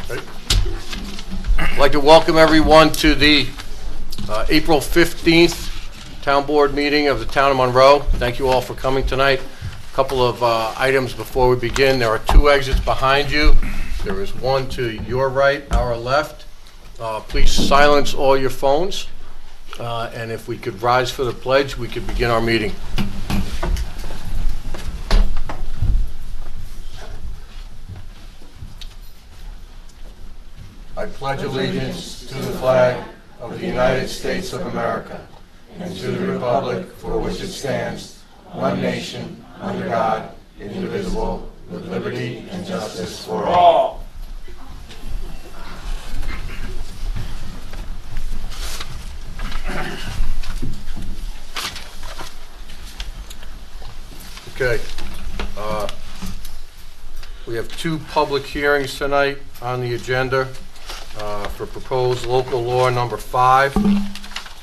Okay. I'd like to welcome everyone to the April 15th Town Board meeting of the Town of Monroe. Thank you all for coming tonight. A couple of items before we begin. There are two exits behind you. There is one to your right, our left. Please silence all your phones. And if we could rise for the pledge, we could begin our meeting. I pledge allegiance to the flag of the United States of America and to the republic for which it stands, one nation, under God, indivisible, with liberty and justice for all. Okay. We have two public hearings tonight on the agenda for proposed local law number 5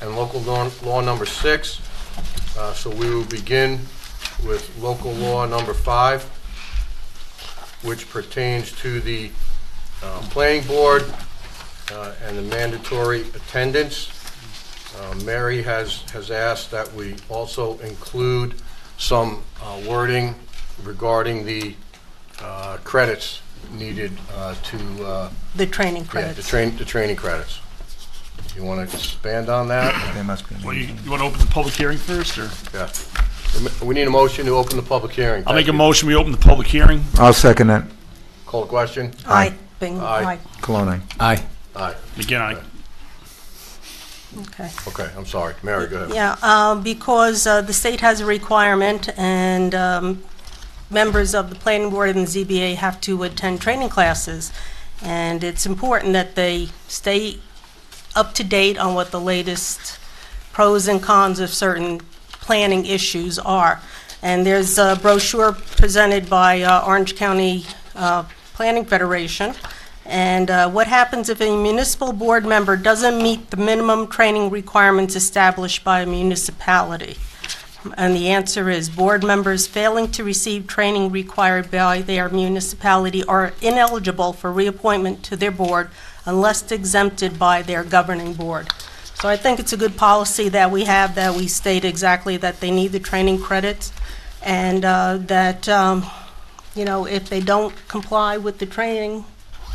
and local law number 6. So we will begin with local law number 5, which pertains to the planning board and the mandatory attendance. Mary has asked that we also include some wording regarding the credits needed to the training credits. Yeah, the training credits. You want to expand on that? There must be. Well, you want to open the public hearing first, or? Yeah. We need a motion to open the public hearing. I'll make a motion, we open the public hearing. I'll second that. Call the question? Aye. Bing. Aye. Colon. Aye. Aye. Again, aye. Okay. Okay, I'm sorry. Mary, go ahead. Yeah, because the state has a requirement, and members of the planning board and the ZBA have to attend training classes, and it's important that they stay up to date on what the latest pros and cons of certain planning issues are. And there's a brochure presented by Orange County Planning Federation. And what happens if a municipal board member doesn't meet the minimum training requirements established by a municipality? And the answer is board members failing to receive training required by their municipality are ineligible for reappointment to their board unless exempted by their governing board. So I think it's a good policy that we have, that we state exactly that they need the training credits, and that, you know, if they don't comply with the training,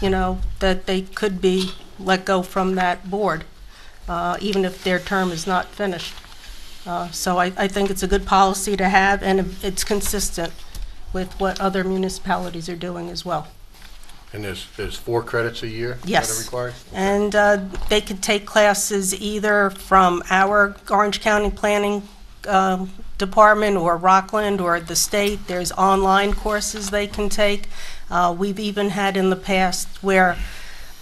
you know, that they could be let go from that board, even if their term is not finished. So I think it's a good policy to have, and it's consistent with what other municipalities are doing as well. And there's 4 credits a year? Yes. That are required? And they could take classes either from our Orange County Planning Department or Rockland or the state. There's online courses they can take. We've even had in the past where,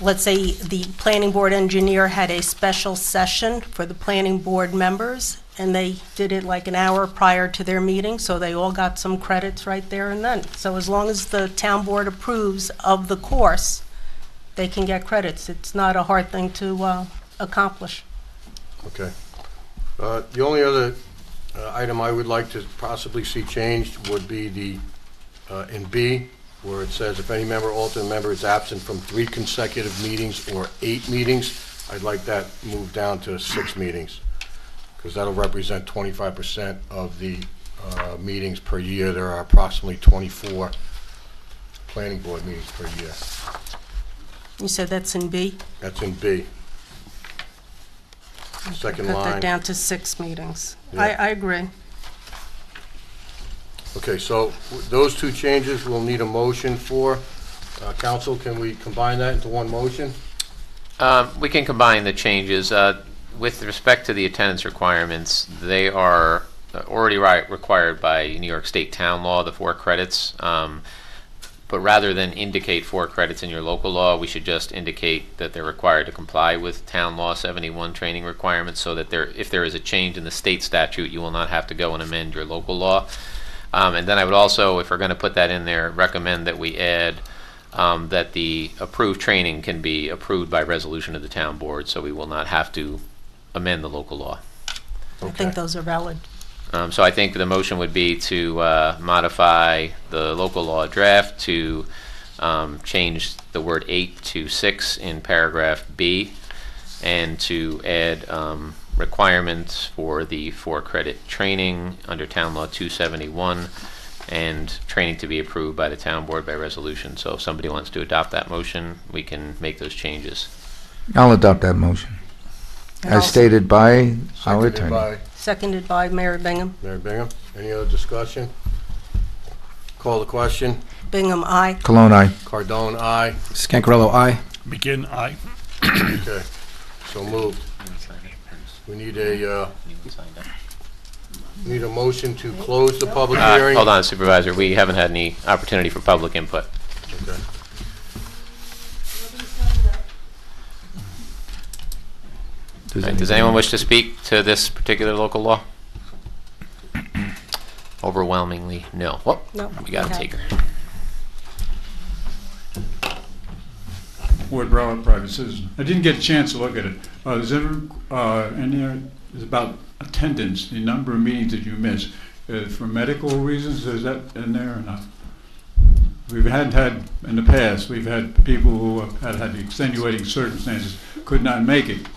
let's say, the planning board engineer had a special session for the planning board members, and they did it like an hour prior to their meeting, so they all got some credits right there and then. So as long as the town board approves of the course, they can get credits. It's not a hard thing to accomplish. Okay. The only other item I would like to possibly see changed would be the, in B, where it says if any member or alternate member is absent from 3 consecutive meetings or 8 meetings, I'd like that moved down to 6 meetings, because that'll represent 25% of the meetings per year. There are approximately 24 planning board meetings per year. You said that's in B? That's in B. Second Cut line. that down to 6 meetings. Yeah. I agree. Okay, so those 2 changes we'll need a motion for. Council, can we combine that into one motion? We can combine the changes. With respect to the attendance requirements, they are already required by New York State town law, the 4 credits. But rather than indicate 4 credits in your local law, we should just indicate that they're required to comply with town law 71 training requirements, so that if there is a change in the state statute, you will not have to go and amend your local law. And then I would also, if we're going to put that in there, recommend that we add that the approved training can be approved by resolution of the town board, so we will not have to amend the local law. I think those are valid. So I think the motion would be to modify the local law draft to change the word 8 to 6 in paragraph B, and to add requirements for the 4-credit training under Town Law 271, and training to be approved by the town board by resolution. So if somebody wants to adopt that motion, we can make those changes. I'll adopt that motion. As stated by our Seconded attorney. by Seconded by Mayor Bingham. Mayor Bingham. Any other discussion? Call the question. Bingham, aye. Cologne, aye. Cardone, aye. Scancarello, aye. McGinn, aye. Okay, so moved. We need a motion to close the public hearing. Hold on, Supervisor, we haven't had any opportunity for public input. Okay. Does anyone wish to speak to this particular local law? Overwhelmingly, no. Well, No, we got a we have- taker. Ward Brower, private citizen. I didn't get a chance to look at it. Is there, in there, is about attendance, the number of meetings that you miss. For medical reasons, is that in there or not? We've had, in the past, we've had people who have had extenuating circumstances, could not make it.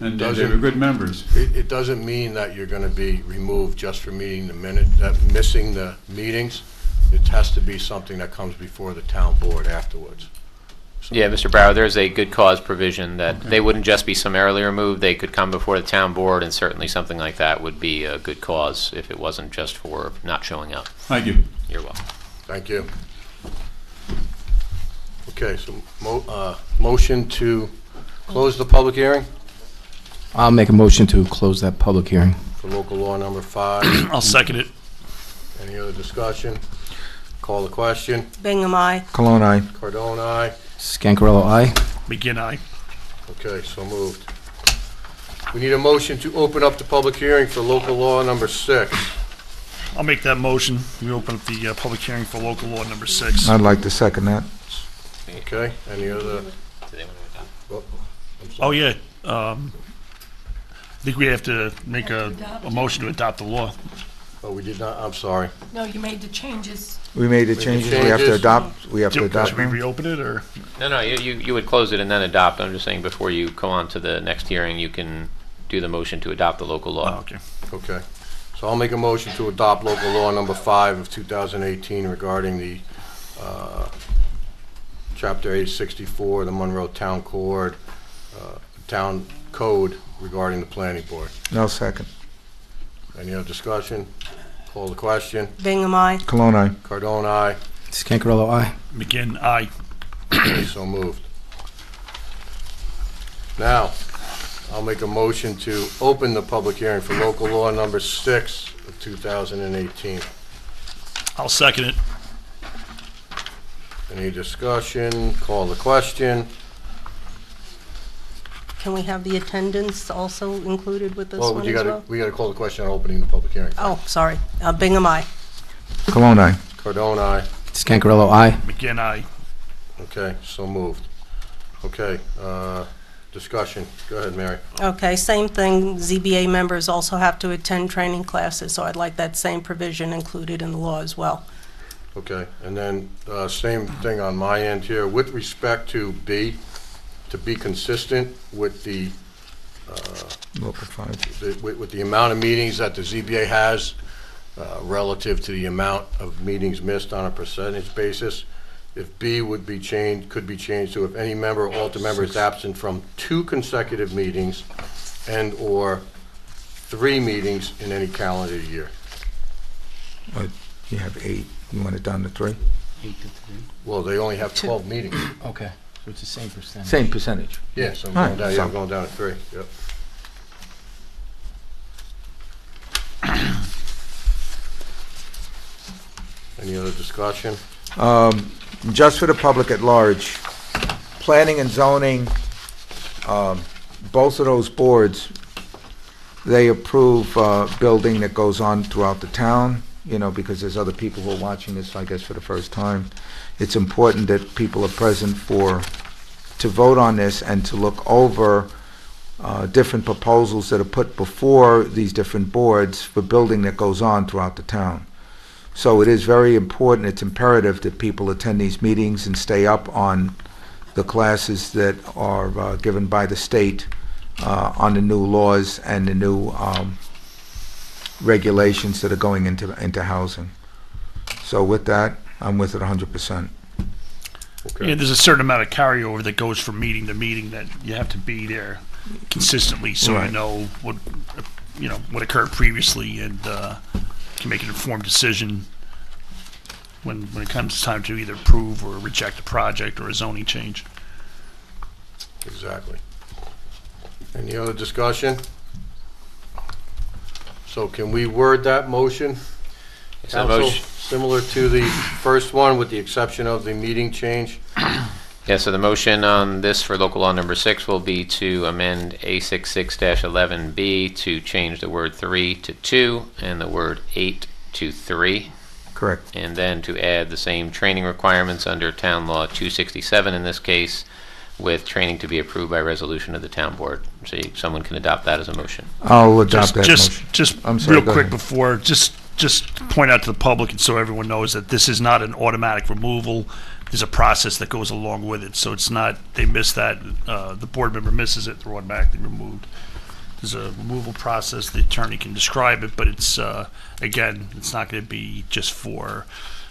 And they were good members. It doesn't mean that you're going to be removed just for missing the meetings. It has to be something that comes before the town board afterwards. So- Yeah, Mr. Brower, there's a good cause provision that they wouldn't just be summarily removed, they could come before the town board, and certainly something like that would be a good cause if it wasn't just for not showing up. Thank you. You're welcome. Thank you. Okay, so motion to close the public hearing I'll make a motion to close that public hearing. for local law number 5. I'll second it. Any other discussion? Call the question. Bingham, aye. Cologne, aye. Cardone, aye. Scancarello, aye. McGinn, aye. Okay, so moved. We need a motion to open up the public hearing for local law number 6. I'll make that motion. We open up the public hearing for local law number 6. I'd like to second that. Okay, any other? Oh, I'm Oh, sorry. yeah. I think we have to make a motion to adopt the law. Oh, we did not, I'm sorry. No, you made the changes. We made the the changes, we have to changes. adopt, we have to adopt Should we them? reopen it, or? No, you would close it and then adopt. I'm just saying before you go on to the next hearing, you can do the motion to adopt the local Oh, law. okay. Okay. So I'll make a motion to adopt local law number 5 of 2018 regarding the Chapter 864, the Monroe Town Code regarding the planning board. No second. Any other discussion? Call the question. Bingham, aye. Cologne, aye. Cardone, aye. Scancarello, aye. McGinn, aye. Okay, so moved. Now, I'll make a motion to open the public hearing for local law number 6 of 2018. I'll second it. Any discussion? Call the question. Can we have the attendance also included with this Well, one we as well? gotta call the question on opening the public hearing. Oh, sorry. Bingham, aye. Cologne, aye. Cardone, aye. Scancarello, aye. McGinn, aye. Okay, so moved. Okay, discussion. Go ahead, Mary. Okay, same thing. ZBA members also have to attend training classes, so I'd like that same provision included in the law as well. Okay, and then same thing on my end here. With respect to B, to be consistent with the Local 5. with the amount of meetings that the ZBA has relative to the amount of meetings missed on a percentage basis, if B would be changed, could be changed to if any member or alternate member is absent from 2 consecutive meetings and/or 3 meetings in any calendar year. You have 8. You want it down to 3? 8 to 3. Well, they only have 12 meetings. Okay, so it's the same percentage. Same percentage. Yeah, so I'm All going right, down, yeah, so- I'm going down to 3, yep. Any other discussion? Just for the public at large, planning and zoning, both of those boards, they approve building that goes on throughout the town, because there's other people who are watching this, I guess, for the first time. It's important that people are present to vote on this and to look over different proposals that are put before these different boards for building that goes on throughout the town. So it is very important, it's imperative that people attend these meetings and stay up on the classes that are given by the state on the new laws and the new regulations that are going into housing. So with that, I'm with it 100%. Okay. Yeah, there's a certain amount of carryover that goes from meeting to meeting that you have to be there consistently, so Right. you know what occurred previously, and can make an informed decision when it comes time to either approve or reject a project or a zoning change. Exactly. Any other discussion? So can we word that motion? It's a Council, motion. similar to the first one, with the exception of the meeting change? Yeah, so the motion on this for local law number 6 will be to amend A66-11B to change the word 3 to 2 and the word 8 to 3, Correct. and then to add the same training requirements under Town Law 267 in this case, with training to be approved by resolution of the town board. So someone can adopt that as a motion. I'll adopt that motion. Just I'm sorry, real go quick ahead. before, just point out to the public and so everyone knows that this is not an automatic removal. There's a process that goes along with it, so it's not, they miss that, the board member misses it, they're automatically removed. There's a removal process, the attorney can describe it, but it's, again, it's not gonna be just for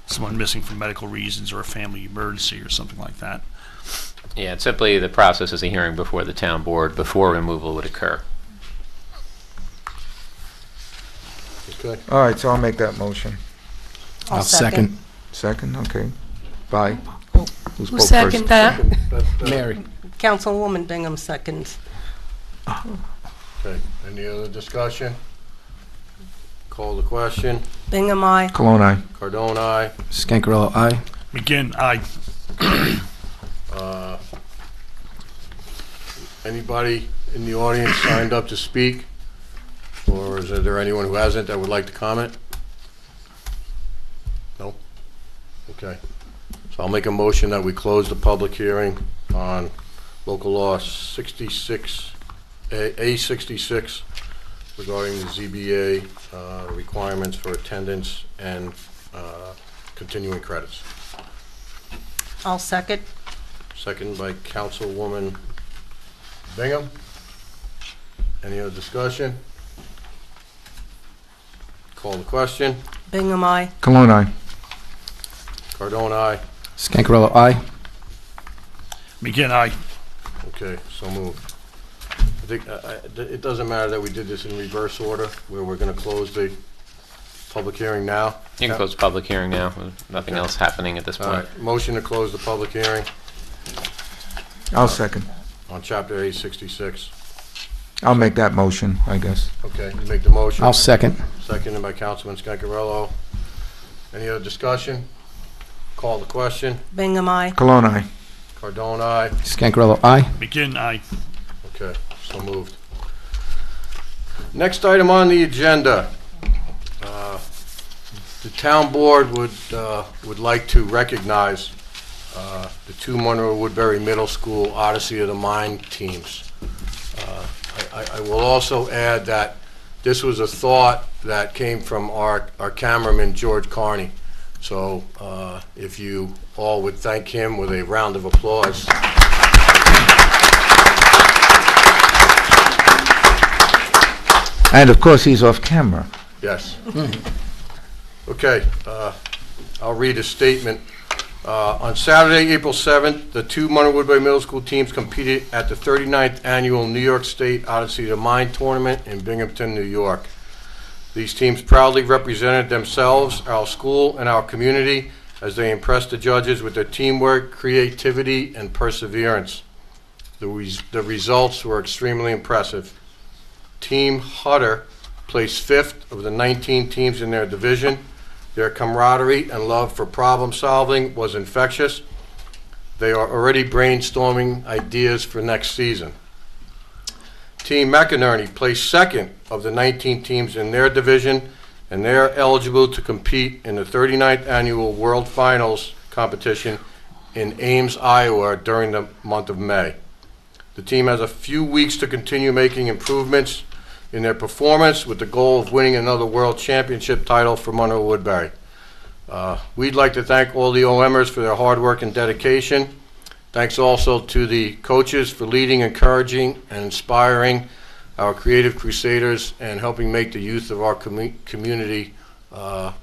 someone missing for medical reasons or a family emergency or something like that. Yeah, it's simply the process is a hearing before the town board before removal would occur. Okay. All right, so I'll make that motion. I'll second. Second, okay. Bye. Who spoke Who seconded that? Mary. Councilwoman Bingham seconds. Okay, any other discussion? Call the question. Bingham, aye. Cologne, aye. Cardone, aye. Scancarello, aye. Again, aye. Anybody in the audience signed up to speak? Or is there anyone who hasn't that would like to comment? No? Okay. So I'll make a motion that we close the public hearing on local law 66, A66, regarding the ZBA requirements for attendance and continuing credits. I'll second. Second by Councilwoman Bingham. Any other discussion? Call the question. Bingham, aye. Cologne, aye. Cardone, aye. Scancarello, aye. Again, aye. Okay, so moved. I think it doesn't matter that we did this in reverse order, where we're going to close the public hearing now. You can close the public hearing now, with nothing else happening at this All point. right, motion to close the public hearing I'll second. on Chapter 866. I'll make that motion, I guess. Okay, you make the motion. I'll second. Seconded by Councilman Scancarello. Any other discussion? Call the question. Bingham, aye. Cologne, aye. Cardone, aye. Scancarello, aye. Again, aye. Okay, so moved. Next item on the agenda. The town board would like to recognize the two Monroe Woodbury Middle School Odyssey of the Mind teams. I will also add that this was a thought that came from our cameraman, George Carney. So if you all would thank him with a round of applause. And of course, he's off camera. Yes. Okay, I'll read a statement. On Saturday, April 7th, the two Monroe Woodbury Middle School teams competed at the 39th Annual New York State Odyssey of the Mind Tournament in Binghamton, New York. These teams proudly represented themselves, our school, and our community as they impressed the judges with their teamwork, creativity, and perseverance. The results were extremely impressive. Team Hutter placed 5th of the 19 teams in their division. Their camaraderie and love for problem solving was infectious. They are already brainstorming ideas for next season. Team McInerney placed 2nd of the 19 teams in their division, and they are eligible to compete in the 39th Annual World Finals competition in Ames, Iowa during the month of May. The team has a few weeks to continue making improvements in their performance with the goal of winning another world championship title for Monroe Woodbury. We'd like to thank all the OMers for their hard work and dedication. Thanks also to the coaches for leading, encouraging, and inspiring our creative crusaders and helping make the youth of our community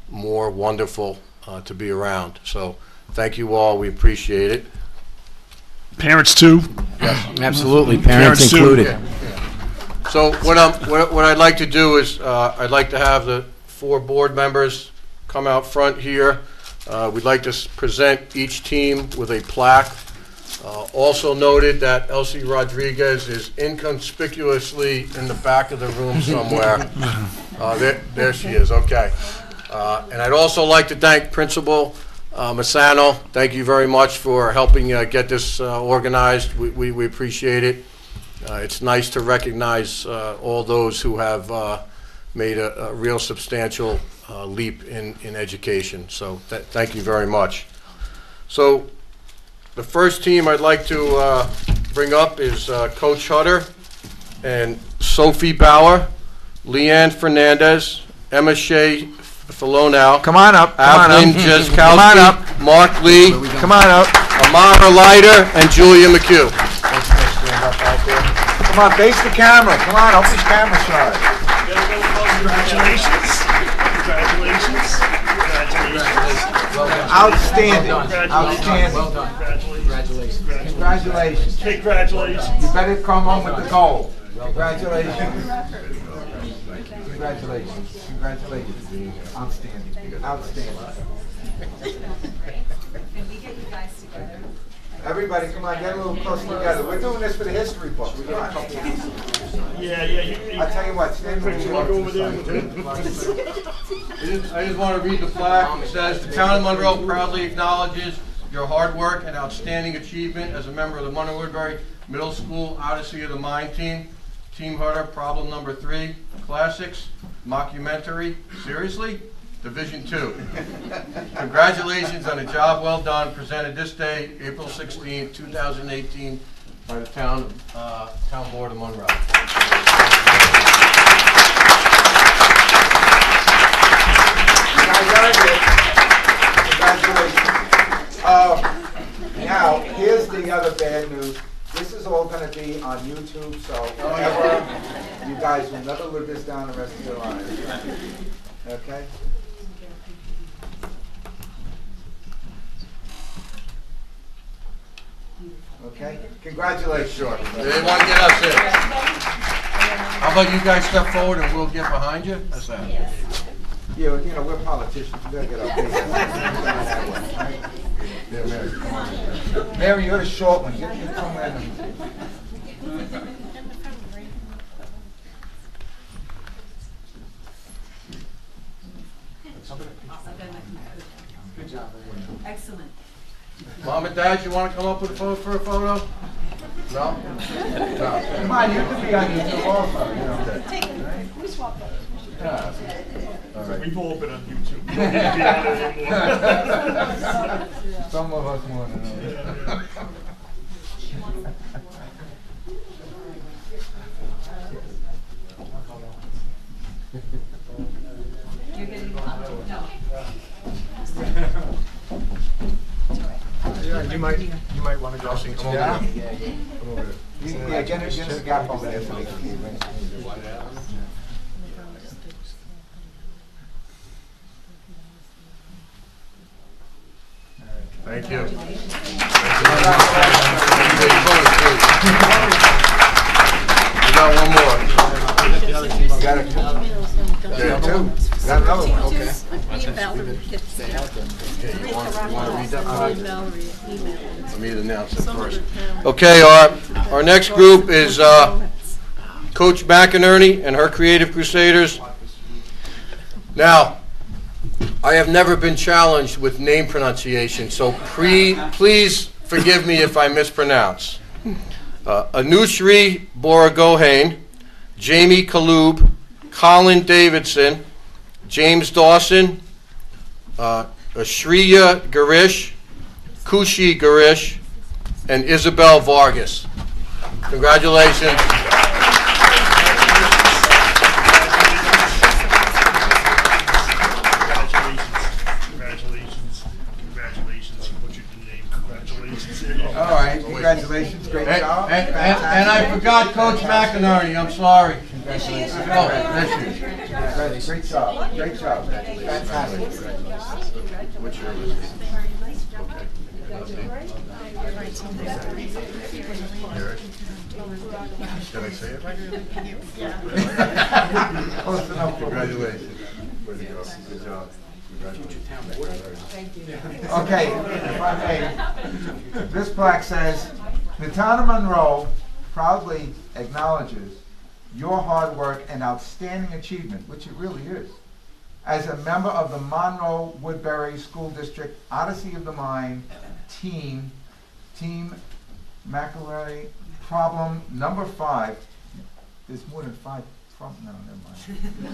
more wonderful to be around. So thank you all. We appreciate it. Parents too? Absolutely, parents too. included. So what I'd like to do is I'd like to have the 4 board members come out front here. We'd like to present each team with a plaque. Also noted that Elsie Rodriguez is inconspicuously in the back of the room somewhere. There she is, okay. And I'd also like to thank Principal Massano. Thank you very much for helping get this organized. We appreciate it. It's nice to recognize all those who have made a real substantial leap in education. So thank you very much. So the first team I'd like to bring up is Coach Hutter and Sophie Bauer, Leanne Fernandez, Emma Shea Filonau, Come on up, come on Adeline up. Jaskowski, Come on up. Mark Lee, Come on up. Amara Leiter, and Julia McHugh. Come on, face the camera. Come on, open the camera shot. Congratulations. Congratulations. Congratulations. Outstanding. Well done. Outstanding. Well done. Congratulations. Congratulations. Congratulations. You better come home with the gold. Congratulations. Congratulations. Congratulations. Outstanding. Outstanding. Everybody, come on, get a little closer together. We're doing this for the history books. Come on. Yeah. I tell you what, stand with me. over there. I just want to read the plaque. It says, "The town of Monroe proudly acknowledges your hard work and outstanding achievement as a member of the Monroe Woodbury Middle School Odyssey of the Mind team. Team Hutter, problem number 3, classics, mockumentary, seriously? Division 2. Congratulations on a job well done, presented this day, April 16, 2018, by the Town Board of Monroe." Congratulations. Now, here's the other bad news. This is all going to be on YouTube, so forever, you guys will never live this down the rest of your lives. Okay? Okay? Congratulations. Sure. They want to get us in. How about you guys step forward and we'll get behind you? That's that. Yeah, you know, we're politicians. We gotta get our face. Yeah, Mary, come on. Mary, you're the short one. Get somewhere. Good job. Excellent. Mom and Dad, you want to come up with for a photo? No? No. Come on, you can be on YouTube also. You know. Yeah. We've all been on YouTube. We don't need to be on it anymore. Some of us more than others. You're getting no. Yeah, you might want to go. Come over Yeah? here. Yeah, get a gap over there so they can see it. Thank you. We got one more. Got it. Yeah, Two. Got another one. Okay. You want to read that? Let me announce it first. Okay, our next group is Coach McInerney and her Creative Crusaders. Now, I have never been challenged with name pronunciation, so please forgive me if I mispronounce. Anushri Boragohain, Jamie Kalub, Colin Davidson, James Dawson, Ashriya Garish, Kushi Garish, and Isabel Vargas. Congratulations. Congratulations. And I forgot Coach McInerney, I'm sorry. Oh, there she is. Great job, great job. Fantastic. What's yours? Did I say it right? Close enough. Congratulations. Way to go. Good job. Okay, if I may, this plaque says, "The town of Monroe proudly acknowledges your hard work and outstanding achievement," which it really is, "as a member of the Monroe Woodbury School District Odyssey of the Mind Team McElroy Problem Number 5. There's more than 5 no, never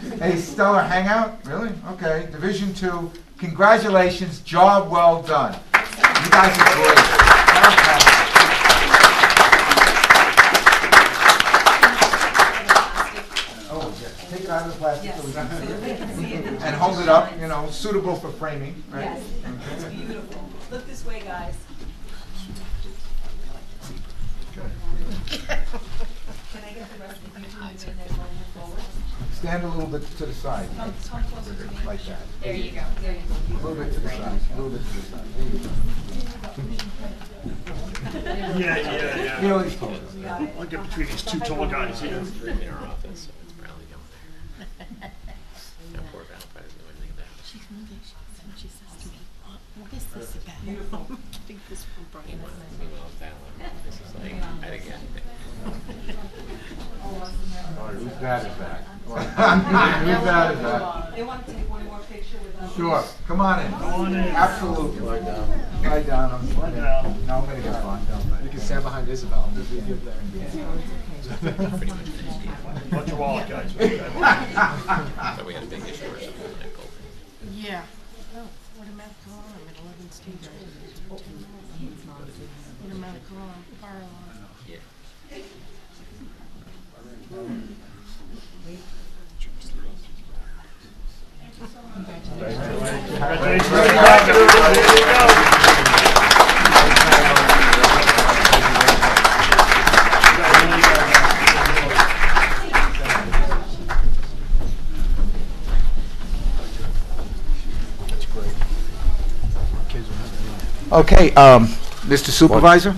mind. A stellar hangout? Really? Okay. Division 2. Congratulations. Job well done. You guys are great. Oh, yeah. Take it out of the plastic so we can see it. And hold it up, suitable for framing, right? Yes, it's beautiful. Look this way, guys. Can I get the rest of you two and then roll forward? Stand a little bit to the side, Come closer to me. like that. There you go. There you A little bit to the side, a little bit to the side. There you go. Yeah. You know, it's cool. I'll get between these two tall guys here. In our office, so it's probably going there. Now, poor Val probably doesn't know anything about it. She's moving. She says to me, what is this about? Beautiful. I'm getting this from Brian. Meanwhile, Val, this is like, I didn't get anything. Whose dad is that? Whose dad is that? They want to take one more picture with us. Sure, come on in. Absolutely. Lie down. Lie down. I'm fine. No, I'm gonna get fine. You can stand behind Isabel. Just leave you there. Bunch of wallet guys. So we had a big issue or something with Nicole. Yeah. Oh, automatic alarm at 11 State Street. Automatic alarm, fire alarm. Yeah. Okay, Mr. Supervisor,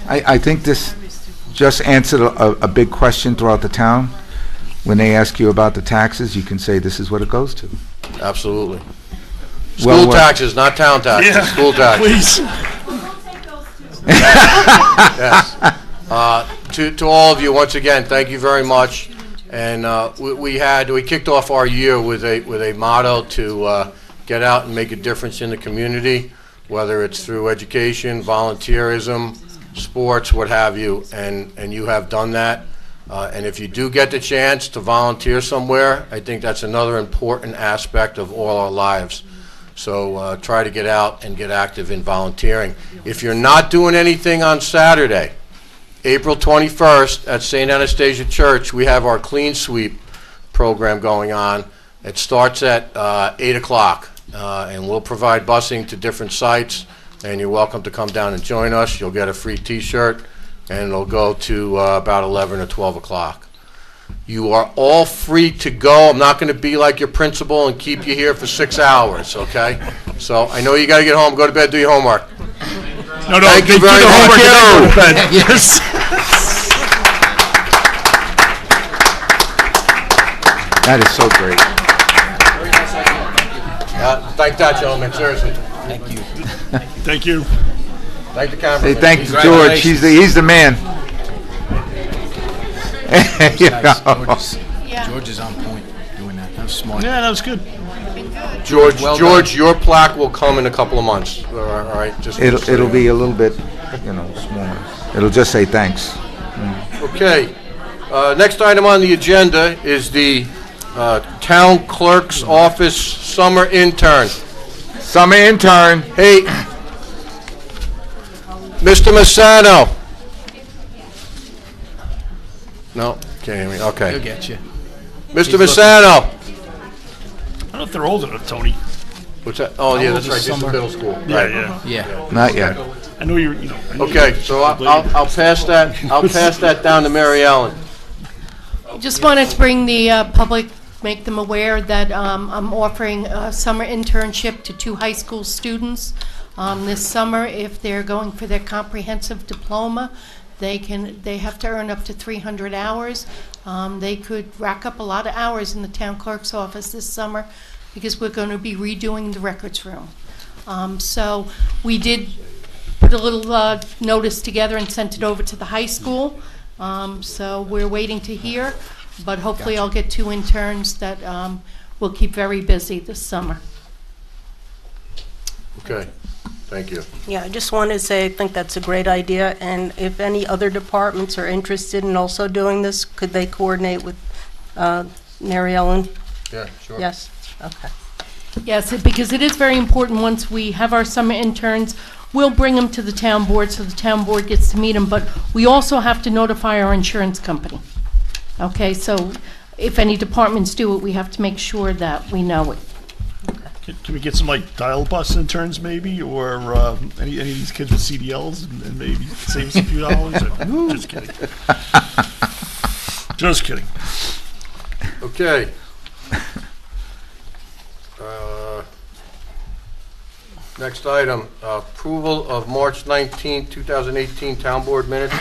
I think this just answered a big question throughout the town. When they ask you about the taxes, you can say this is what it goes to. Absolutely. Well, School taxes, not town taxes, school taxes. Please. Don't take those two. Yes. To all of you, once again, thank you very much. And we kicked off our year with a motto to get out and make a difference in the community, whether it's through education, volunteerism, sports, what have you, and you have done that. And if you do get the chance to volunteer somewhere, I think that's another important aspect of all our lives. So try to get out and get active in volunteering. If you're not doing anything on Saturday, April 21st at St. Anastasia Church, we have our Clean Sweep program going on. It starts at 8 o'clock, and we'll provide busing to different sites, and you're welcome to come down and join us. You'll get a free T-shirt, and it'll go to about 11 or 12 o'clock. You are all free to go. I'm not going to be like your principal and keep you here for 6 hours, okay? So I know you got to get home, go to bed, do your homework. No, Thank they you do very the homework and then go to much. bed. Yes. That is so great. Thank that gentleman, seriously. Thank you. Thank the camera. Hey, thank you, George. He's the man. You know. George is on point doing that. That was smart. Yeah, that was good. George, your plaque will come in a couple of months. All right, just It'll be a little bit, smaller. It'll just say thanks. okay. Next item on the agenda is the town clerk's office summer intern. Summer intern. Hey, Mr. Massano. No, can't hear me. Okay. He'll get you. Mr. Massano. I don't know if they're old enough, Tony. What's that? Oh, yeah, old that's is right. This is summer? middle school. Yeah, Right. yeah. Yeah. Not yet. I know you're, you know. I know Okay, you're- so I'll pass that down to Mary Ellen. Just wanted to bring the public, make them aware that I'm offering a summer internship to 2 high school students this summer. If they're going for their comprehensive diploma, they have to earn up to 300 hours. They could rack up a lot of hours in the town clerk's office this summer because we're going to be redoing the records room. So we did put a little notice together and sent it over to the high school. So we're waiting to hear, but hopefully I'll get 2 interns that will keep very busy this summer. Okay, thank you. Yeah, I just wanted to say I think that's a great idea, and if any other departments are interested in also doing this, could they coordinate with Mary Ellen? Yeah, sure. Yes? Okay. Yes, because it is very important, once we have our summer interns, we'll bring them to the town board so the town board gets to meet them, but we also have to notify our insurance company. Okay, so if any departments do it, we have to make sure that we know it. Can we get some like dial bus interns maybe, or any of these kids with CDLs and maybe save us a few dollars? Just kidding. Just kidding. Okay. Next item, approval of March 19, 2018 Town Board minutes.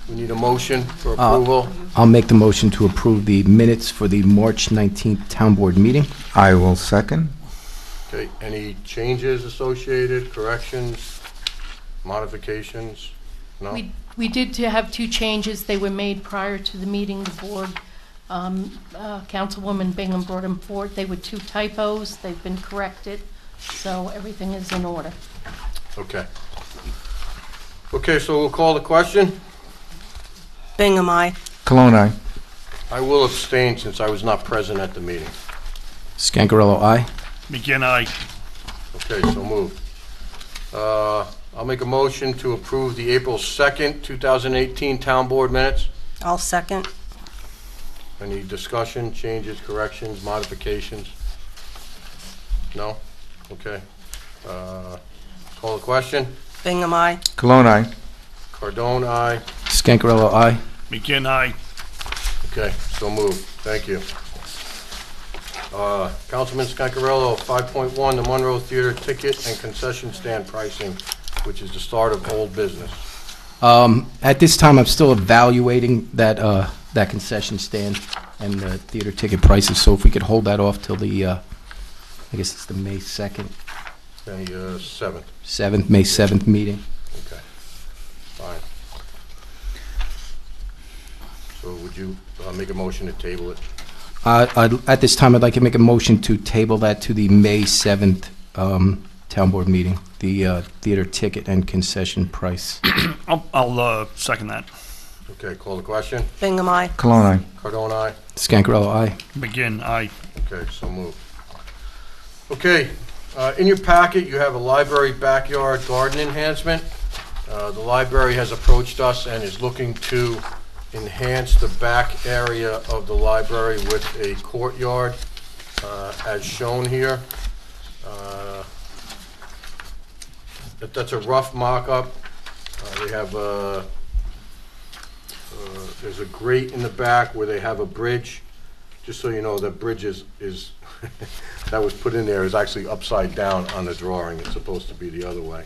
We need a motion for approval. I'll make the motion to approve the minutes for the March 19th Town Board meeting. I will second. Okay, any changes associated, corrections, modifications? No? We did have 2 changes. They were made prior to the meeting. The board, Councilwoman Bingham brought them forward. They were 2 typos. They've been corrected, so everything is in order. Okay. Okay, so we'll call the question. Bingham, aye. Cologne, aye. I will abstain since I was not present at the meeting. Scangarello, aye. McGinn, aye. Okay, so moved. I'll make a motion to approve the April 2nd, 2018 Town Board minutes. I'll second. Any discussion, changes, corrections, modifications? No? Okay. Call the question. Bingham, aye. Cologne, aye. Cardone, aye. Scangarello, aye. McGinn, aye. Okay, so moved. Thank you. Councilman Scancarello, 5.1, the Monroe Theater ticket and concession stand pricing, which is the start of old business. At this time, I'm still evaluating that concession stand and the theater ticket prices, so if we could hold that off till the, I guess it's the May 2nd, May 7th. 7th, May 7th meeting. Okay, fine. So would you make a motion to table it? At this time, I'd like to make a motion to table that to the May 7th Town Board meeting, the theater ticket and concession price. I'll second that. Okay, call the question. Bingham, aye. Cologne, aye. Cardone, aye. Scangarello, aye. McGinn, aye. Okay, so moved. Okay, in your packet, you have a library backyard garden enhancement. The library has approached us and is looking to enhance the back area of the library with a courtyard, as shown here. That's a rough mock-up. They have there's a grate in the back where they have a bridge. Just so you know, that bridge is that was put in there is actually upside down on the drawing. It's supposed to be the other way.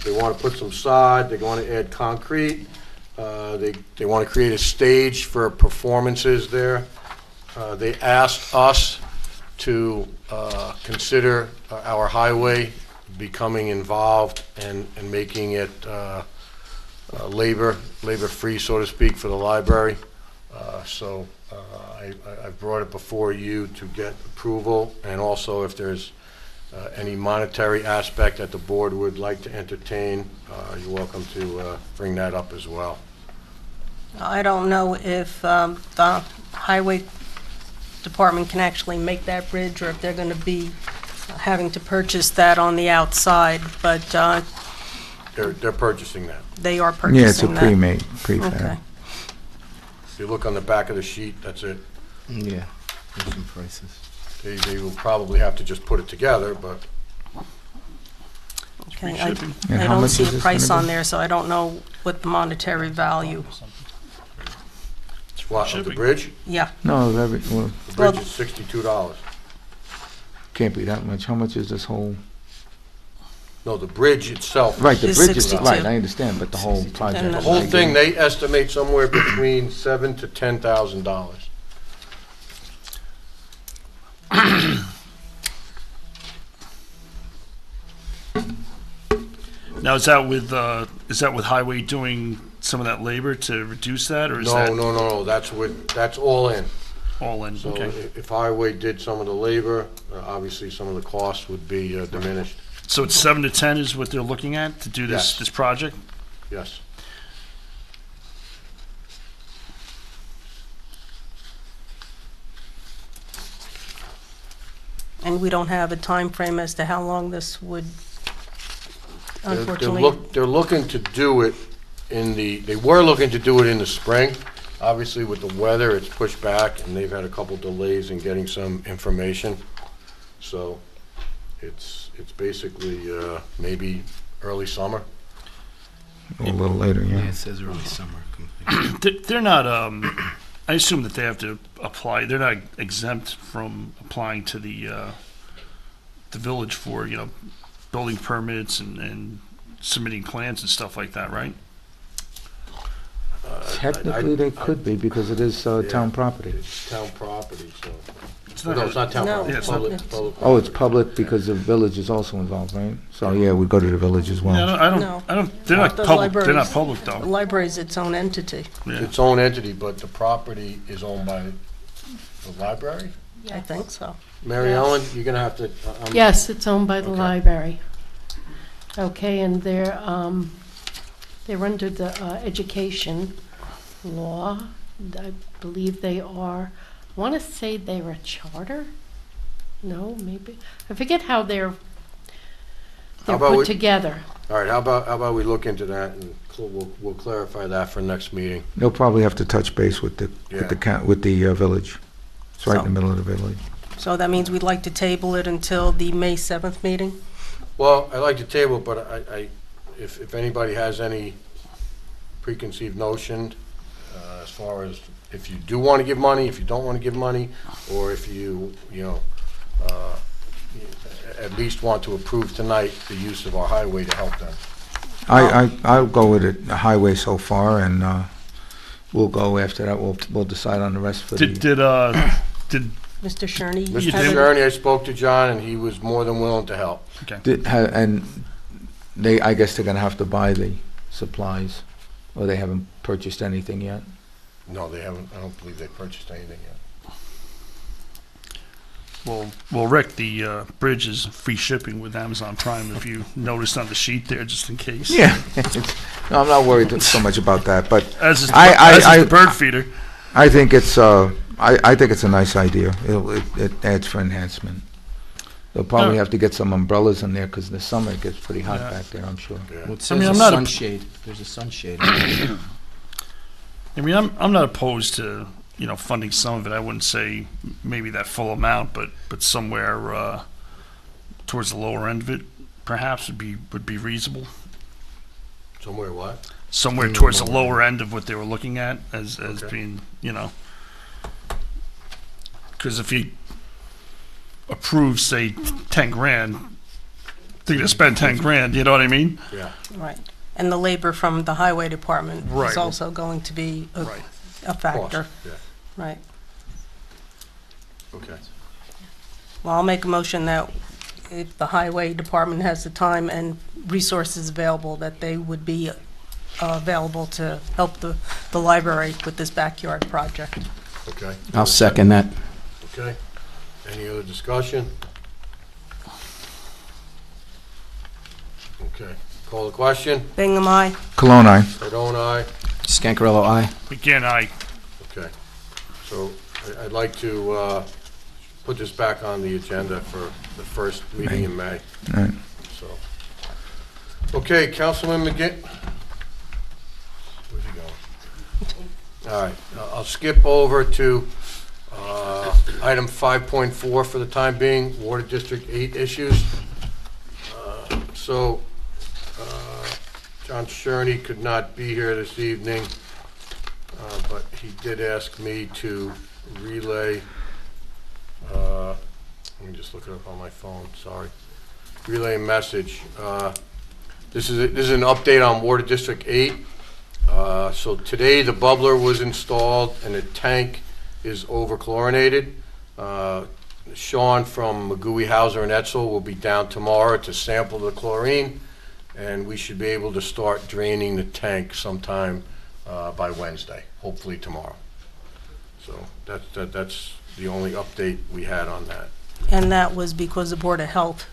They want to put some sod. They want to add concrete. They want to create a stage for performances there. They asked us to consider our highway becoming involved and making it labor-free, so to speak, for the library. So I brought it before you to get approval, and also if there's any monetary aspect that the board would like to entertain, you're welcome to bring that up as well. I don't know if the highway department can actually make that bridge, or if they're going to be having to purchase that on the outside, but They're purchasing that. they are purchasing that. Yeah, it's a pre-made, prefab. Okay. If you look on the back of the sheet, that's it. Yeah, there's some prices. They will probably have to just put it together, but Okay, I shipping. And I how don't much see is a this price gonna on be? there, so I don't know what the monetary value. What, of the Shipping. bridge? Yeah, No, well, The Well- bridge is $62. can't be that much. How much is this whole? No, the bridge itself. Right, the It's bridge is, 62. right, I understand, but the whole project. And The the whole thing, they estimate somewhere between $7,000 to $10,000. Now, is that with highway doing some of that labor to reduce that, or is No, that no, that's all in. all in? So Okay. if Highway did some of the labor, obviously some of the costs would be diminished. So it's 7 to 10 is what they're looking at to do this, Yes. this project? Yes. and we don't have a time frame as to how long this would, unfortunately. They're looking to do it they were looking to do it in the spring. Obviously, with the weather, it's pushed back, and they've had a couple delays in getting some information. So it's basically maybe early summer. A little later, Yeah, yeah. it says early summer. They're not, I assume that they have to apply, they're not exempt from applying to the village for, building permits and submitting plans and stuff like that, right? Technically, they could be, because it is town property. It's town property, so. It's No, it's not town No. property, Yeah, it's it's not- public. Oh, it's public because the village is also involved, right? So, yeah, we go to the village as Yeah, well. No. they're not The public, they're not libraries. public The though. library is its own entity, Yeah. Its own entity, but the property is owned by the library? I think so. Mary Yes. Ellen, you're gonna have to. Yes, it's owned by the Okay. library. Okay, and they're under the education law. I believe they are, I want to say they're a charter? No, maybe, I forget how they're about put we- together. All right, how about we look into that and we'll clarify that for next meeting. They'll probably have to touch base with the village. It's right in the middle of the village. So that means we'd like to table it until the May 7th meeting? Well, I like to table, but if anybody has any preconceived notion, as far as if you do want to give money, if you don't want to give money, or if at least want to approve tonight the use of our highway to help them. I'll go with it, the highway so far, and we'll go after that. We'll decide on the rest for Did, the. did, Mr. Sherney? Mr. you have any- Sherney, I spoke to John, and he was more than willing to help. And I guess they're gonna have to buy the supplies, or they haven't purchased anything yet. No, they haven't, I don't believe they purchased anything yet. well, Rick, the bridge is free shipping with Amazon Prime, if you noticed on the sheet there, just in case. Yeah. No, I'm not worried so much about that, but As is, I- as is the bird feeder. I think it's I think it's a nice idea. It adds for enhancement. They'll probably Yeah. have to get some umbrellas in there, because in the summer it gets pretty hot Yeah. back there, I'm sure. Well, it I says mean, a I'm not a- sunshade. There's a sunshade. I mean, I'm not opposed to, funding some of it. I wouldn't say maybe that full amount, but somewhere towards the lower end of it, perhaps would be reasonable. Somewhere what? Somewhere towards the lower end of what they were looking at as Okay. being, because if he approves, say, 10 grand, they're gonna spend 10 grand. You know what I mean? Yeah. Right. And the labor from the highway department Right. is also going to be Right. a factor. Cost, yeah, Right. okay. Well, I'll make a motion that if the highway department has the time and resources available, that they would be available to help the library with this backyard project. Okay. I'll second that. Okay. Any other discussion? Okay. Call the question. Bingham, aye. Cologne, aye. Cardone, aye. Scancarello, aye. Again, Okay. So I'd like to put this back on the agenda for the first meeting in May. All right. So, okay, Councilman McGinn. Where's he going? All right, I'll skip over to item 5.4 for the time being, Water District 8 issues. So John Sherney could not be here this evening, but he did ask me to relay, let me just look it up on my phone, sorry. Relay a message. This is an update on Water District 8. So today the bubbler was installed and the tank is over-chlorinated. Sean from Magui, Hauser, and Etzel will be down tomorrow to sample the chlorine, and we should be able to start draining the tank sometime by Wednesday, hopefully tomorrow. So that's the only update we had on that. And that was because the Board of Health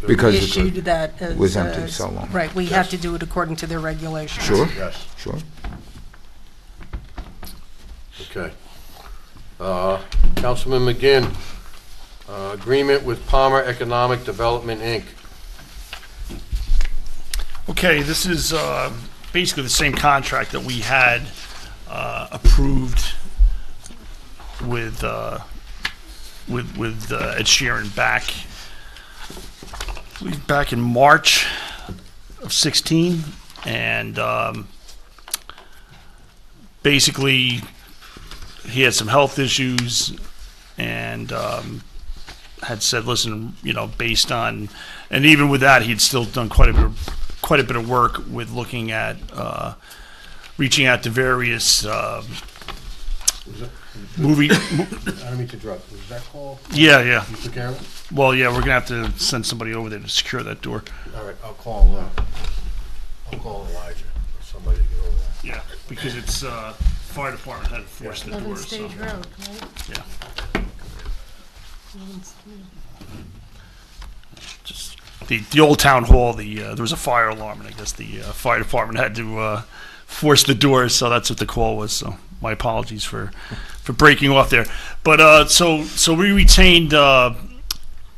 Because issued it that as... was empty so long. Right, we Yes. have to do it according to their regulations. Sure, Yes, sure. okay. Councilman McGinn, agreement with Palmer Economic Development, Inc. Okay, this is basically the same contract that we had approved with Ed Sheeran back in March of 16, and basically he had some health issues and had said, listen, you know, based on, and even with that, he'd still done quite a bit of work with looking at reaching out to various movie. I don't mean to interrupt. Was that call? Yeah. You took care of it? Well, yeah, we're gonna have to send somebody over there to secure that door. All right, I'll call Elijah or somebody to get over there. Yeah, because it's fire department had to force the Eleven doors. So, Stage Road, right? yeah, just the old town hall. There was a fire alarm, and I guess the fire department had to force the doors. So that's what the call was. So my apologies for breaking off there. But so we retained Mr.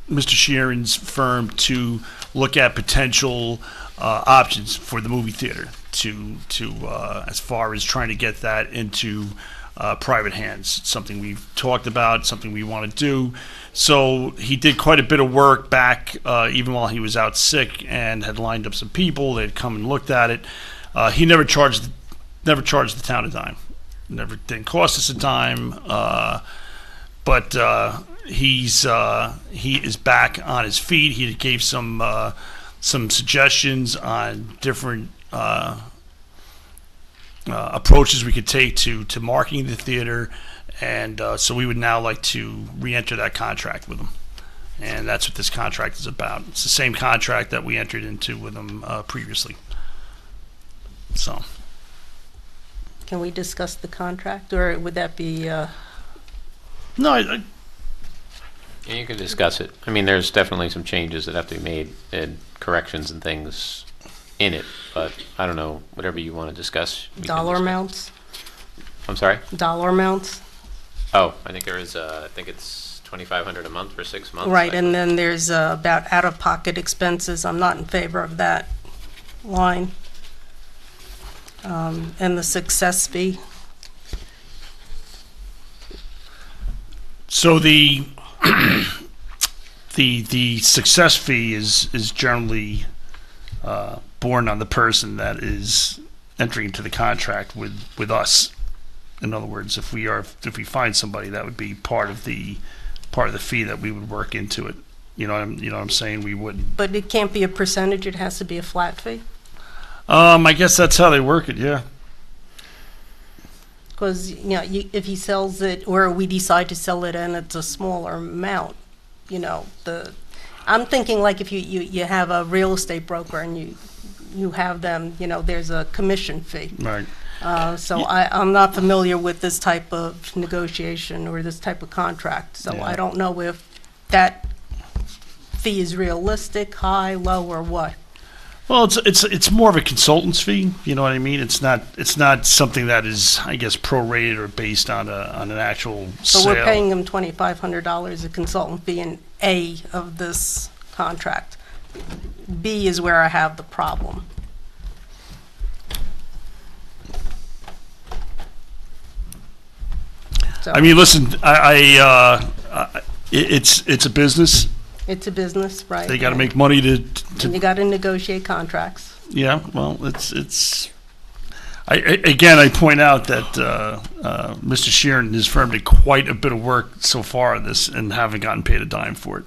Sheeran's firm to look at potential options for the movie theater to as far as trying to get that into private hands. It's something we've talked about, something we want to do. So he did quite a bit of work back even while he was out sick, and had lined up some people. They'd come and looked at it. He never charged the town a dime. Didn't cost us a dime. But he is back on his feet. He gave some suggestions on different approaches we could take to marketing the theater, and so we would now like to re-enter that contract with him, and that's what this contract is about. It's the same contract that we entered into with him previously. So, Can we discuss the contract, or would that be... no, Yeah, you can discuss it. I mean, there's definitely some changes that have to be made and corrections and things in it, but I don't know, whatever you want to discuss. we can dollar discuss. amounts? I'm sorry? Dollar amounts? Oh, I think there is, I think it's $2,500 a month for 6 months. Right, I- and then there's about out-of-pocket expenses. I'm not in favor of that line. And the success fee. so the success fee is generally borne on the person that is entering into the contract with us. In other words, if we find somebody, that would be part of the fee that we would work into it. You know what I'm saying? We wouldn't. But it can't be a percentage, it has to be a flat fee? I guess that's how they work it. Yeah. Because, if he sells it, or we decide to sell it and it's a smaller amount, I'm thinking like if you have a real estate broker and you have them, there's a commission fee. Right. So I'm not familiar with this type of negotiation or this type of contract, so Yeah. I don't know if that fee is realistic, high, low, or what. Well, it's more of a consultant's fee. You know what I mean? It's not something that is, I guess, prorated or based on an actual So sale. we're paying him $2,500 a consultant fee in A of this contract. B is where I have the problem. So I mean, listen, it's a business. it's a business, right? They got to make money to And you got to negotiate contracts. Yeah, well, again, I point out that Mr. Sheeran and his firm did quite a bit of work so far on this and haven't gotten paid a dime for it.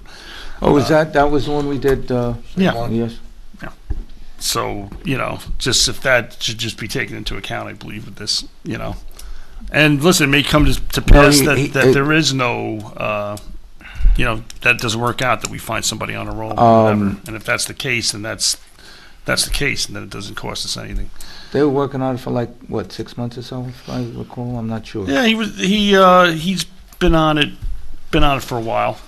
Oh, that was the one we did, Yeah. yes? So, just if that should just be taken into account, I believe, with this, And listen, it may come to pass that there is no, that doesn't work out, that we find somebody on a roll, or whatever. And if that's the case, then that's the case, and then it doesn't cost us anything. They were working on it for 6 months or so, if I recall? I'm not sure. Yeah, he's been on it for a while.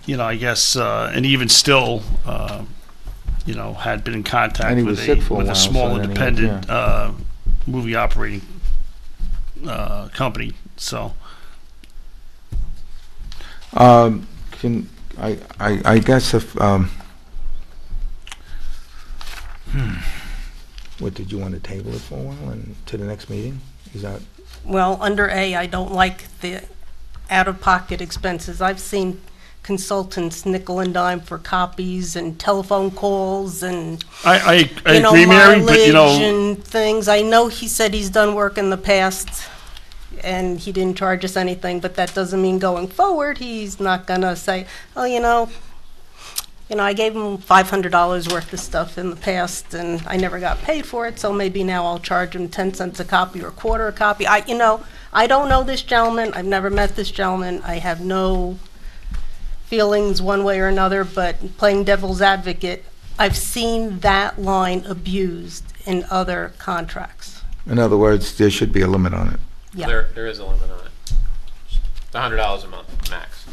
I guess, and even still, had been in And contact he with was sick for a a while, small so then he- independent movie operating company. So I guess if, what, did you want to table it for a while and to the next meeting? Is that, Well, under A, I don't like the out-of-pocket expenses. I've seen consultants nickel and dime for copies and telephone calls and, I agree, Mary, but mileage and things. I know he said he's done work in the past and he didn't charge us anything, but that doesn't mean going forward, he's not gonna say, oh, I gave him $500 worth of stuff in the past and I never got paid for it, so maybe now I'll charge him 10 cents a copy or a quarter a copy. I don't know this gentleman. I've never met this gentleman. I have no feelings one way or another, but playing devil's advocate, I've seen that line abused in other contracts. in other words, there should be a limit on it. Yeah. There is a limit on it. It's $100 a month, max.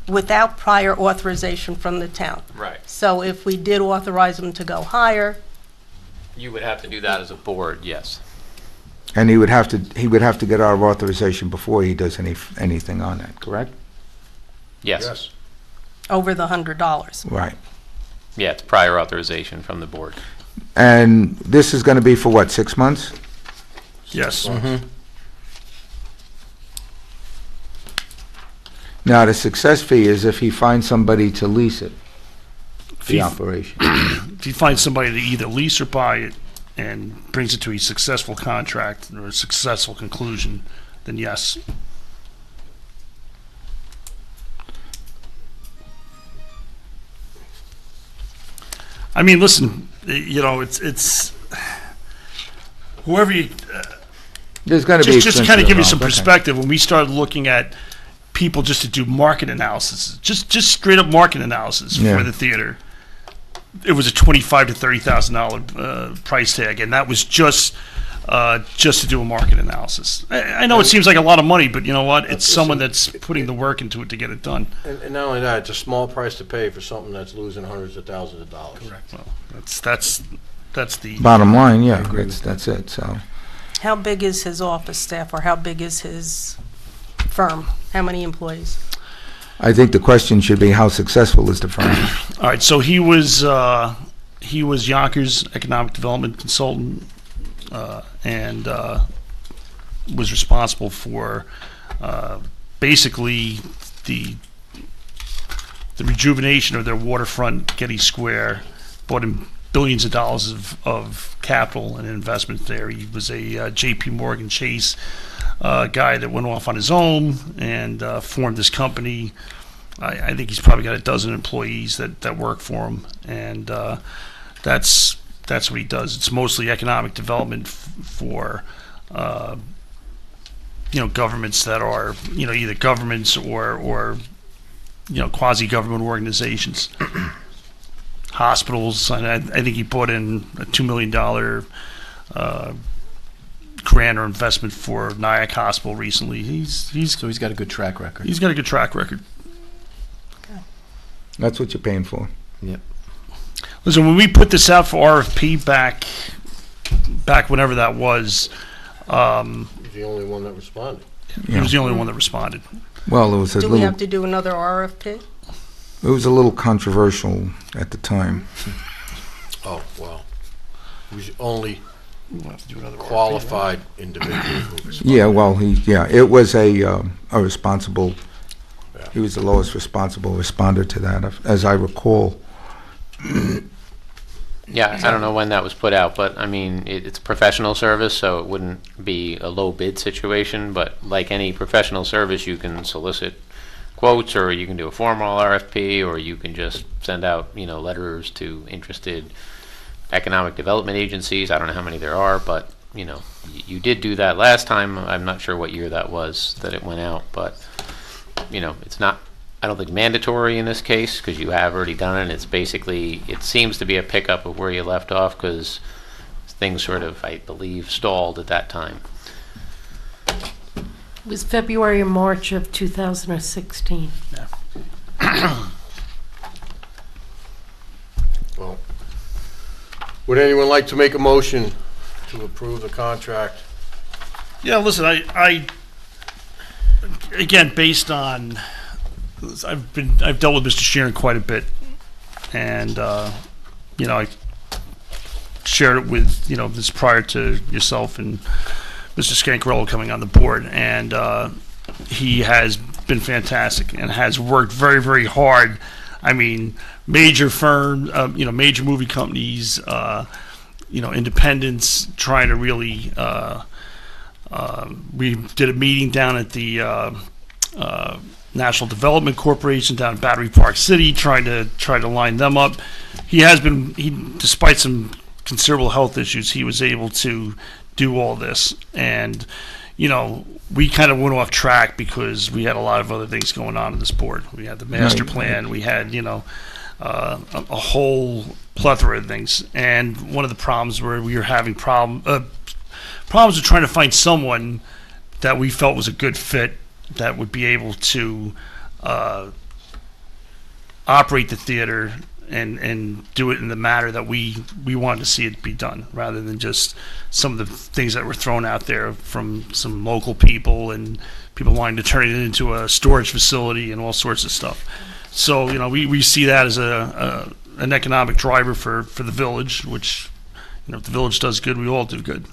Without prior authorization from the town. Right. So if we did authorize them to go higher, You would have to do that as a board, yes. And he would have to get our authorization before he does anything on that, correct? Yes. over the $100. Right. Yeah, it's prior authorization from the board. And this is going to be for what, 6 months? yes. Now, the success fee is if he finds somebody to lease it, the he- operation. If you find somebody to either lease or buy it and brings it to a successful contract or a successful conclusion, then yes. I mean, listen, it's whoever you, There's going to be just to kind of expenses give you some involved, okay. perspective, when we started looking at people just to do market analysis, just straight up market analysis Yeah. for the theater, it was a $25,000 to $30,000 price tag, and that was just to do a market analysis. I know it seems like a lot of money, but you know what? It's someone that's putting the work into it to get it done. And not only that, it's a small price to pay for something that's losing hundreds of thousands of dollars. Well, that's the Bottom line, yeah, that's it, so. How big is his office staff, or how big is his firm? How many employees? I think the question should be, how successful is the firm? All right, so he was Yonkers economic development consultant, and was responsible for basically the rejuvenation of their waterfront Getty Square. Bought in billions of dollars of capital and investment there. He was a J.P. Morgan Chase guy that went off on his own and formed this company. I think he's probably got a dozen employees that work for him, and that's what he does. It's mostly economic development for governments that are either governments or quasi-government organizations, hospitals. And I think he put in a $2 million grant or investment for Nyack Hospital recently. So he's got a good track record. He's got a good track record. That's what you're paying for. Yep. Listen, when we put this out for RFP back whenever that was, He's the only one that responded. he was the only one that responded. Well, it was Do we have to do another RFP? it was a little controversial at the time. Oh, well, he was the only We'll have to do another RFP, right? qualified individual who responded. Yeah, well, it was a responsible, Yeah. he was the lowest responsible responder to that, as I recall. Yeah, I don't know when that was put out, but I mean, it's professional service, so it wouldn't be a low bid situation, but like any professional service, you can solicit quotes, or you can do a formal RFP, or you can just send out, letters to interested economic development agencies. I don't know how many there are, but, you did do that last time. I'm not sure what year that was that it went out, but, it's not, I don't think mandatory in this case, because you have already done it. It's basically, it seems to be a pickup of where you left off, because things sort of, I believe, stalled at that time. It was February or March of 2016. Well, would anyone like to make a motion to approve the contract? Yeah, listen, I again, based on, I've dealt with Mr. Sheeran quite a bit, and I shared it with this prior to yourself and Mr. Scancarello coming on the board, and he has been fantastic and has worked very, very hard. I mean, major firms, major movie companies, independents, trying to really. We did a meeting down at the National Development Corporation down in Battery Park City, trying to line them up. Despite some considerable health issues, he was able to do all this, and we kind of went off track because we had a lot of other things going on in this board. We had the master plan, we had a whole plethora of things, and one of the problems where we were having problems with trying to find someone that we felt was a good fit that would be able to operate the theater and do it in the manner that we wanted to see it be done, rather than just some of the things that were thrown out there from some local people and people wanting to turn it into a storage facility and all sorts of stuff. So we see that as an economic driver for the village, which if the village does good, we all do good.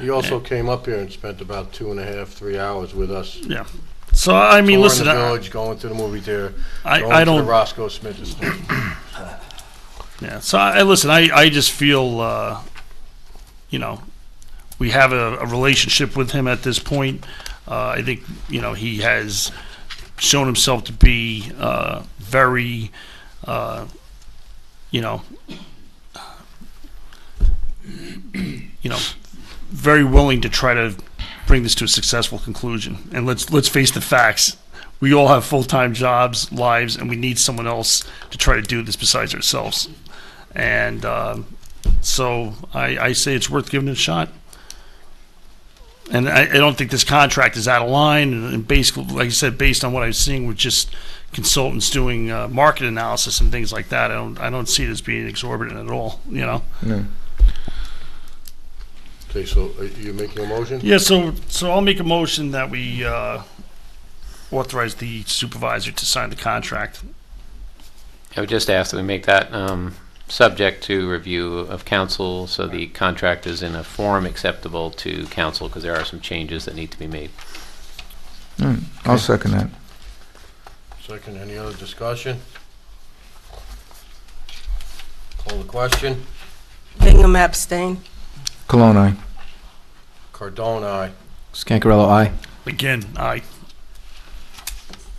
He also came up here and spent about 2.5, 3 hours with us. Yeah. So I mean, listen, touring the village, going to the movie theater, I going don't. to the Roscoe Smith estate. Yeah. So I just feel, we have a relationship with him at this point. I think he has shown himself to be very, very willing to try to bring this to a successful conclusion. And let's face the facts. We all have full-time jobs, lives, and we need someone else to try to do this besides ourselves. And so I say it's worth giving it a shot. And I don't think this contract is out of line. And basically, like I said, based on what I was seeing with just consultants doing market analysis and things like that, I don't see it as being exorbitant at all. No. Okay, so are you making a motion? Yeah, so I'll make a motion that we authorize the supervisor to sign the contract. I would just ask that we make that subject to review of council, so the contract is in a form acceptable to council, because there are some changes that need to be made. I'll second that. Second, any other discussion? Call the question. Bingham abstain. Cologne, aye. Cardone, aye. Scancarello, aye. Again, aye.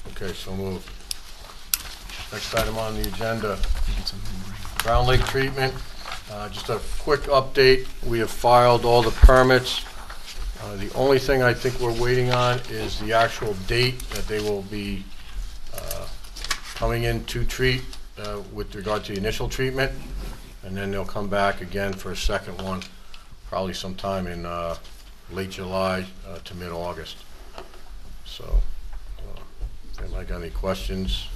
Okay, so moved. Next item on the agenda, Brown Lake treatment. Just a quick update. We have filed all the permits. The only thing I think we're waiting on is the actual date that they will be coming in to treat with regard to the initial treatment. And then they'll come back again for a second one, probably sometime in late July to mid-August. So, anybody got any questions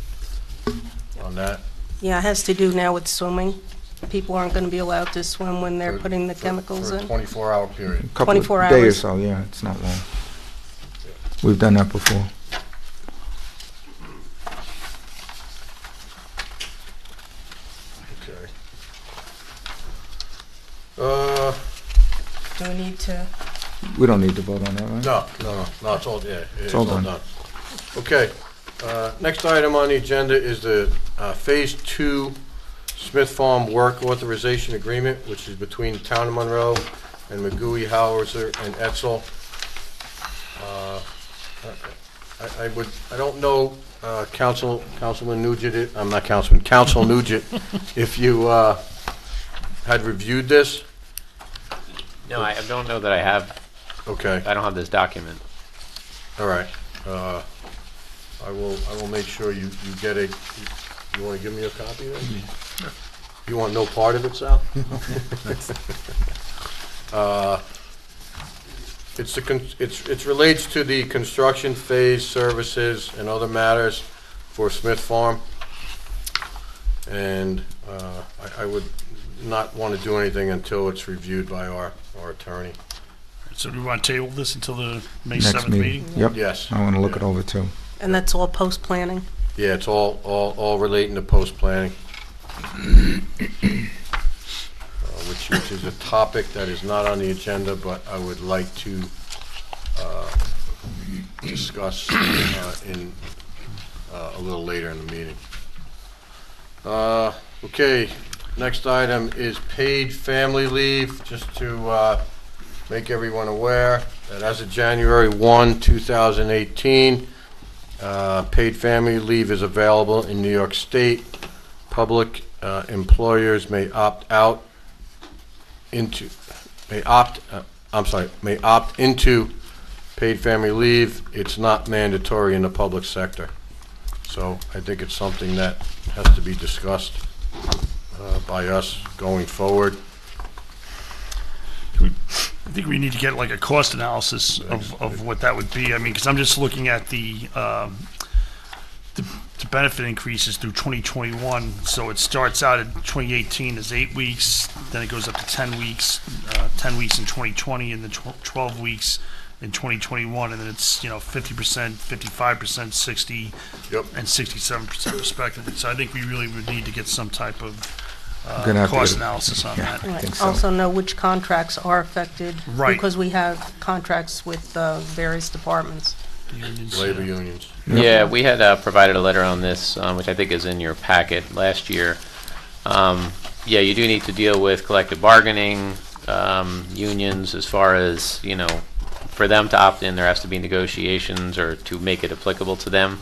on that? Yeah, it has to do now with swimming. People aren't going to be allowed to swim when they're putting the chemicals For a in. 24-hour period. Couple 24 of day or hours. so, yeah, it's not long. We've done that before. Okay. Do we need to? We don't need to vote on that, right? No, it's all, yeah, it's all all done. done. Okay, next item on the agenda is the Phase 2 Smith Farm Work Authorization Agreement, which is between the Town of Monroe and McGooey, Howser, and Etzel. I don't know, Councilman Nugent, I'm not Councilman, Council Nugent, if you had reviewed this. No, I don't know that I have. Okay, I don't have this document. all right. I will make sure you get a, you want to give me a copy then? You want no part of it, Sal? It relates to the construction phase services and other matters for Smith Farm. And I would not want to do anything until it's reviewed by our attorney. So do we want to table this until the May Next 7th meeting? Yep. Yes. I want to look it over too. And that's all post-planning? Yeah, it's all relating to post-planning. Which is a topic that is not on the agenda, but I would like to discuss in a little later in the meeting. Okay, next item is paid family leave. Just to make everyone aware that as of January 1, 2018, paid family leave is available in New York State. Public employers may opt into paid family leave. It's not mandatory in the public sector. So I think it's something that has to be discussed by us going forward. I think we need to get like a cost analysis of what that would be. I mean, because I'm just looking at the benefit increases through 2021. So it starts out in 2018 as 8 weeks, then it goes up to 10 weeks, 10 weeks in 2020, and then 12 weeks in 2021, and then it's 50%, 55%, 60, Yep. and 67% respectively. So I think we really would need to get some type of Gonna have to cost get- analysis on yeah. that. I think Right. so. Also know which contracts are affected. Right. Because we have contracts with various departments. Unions, Labor yeah. unions. Yeah, we had provided a letter on this, which I think is in your packet last year. Yeah, you do need to deal with collective bargaining, unions, as far as, for them to opt in, there has to be negotiations or to make it applicable to them.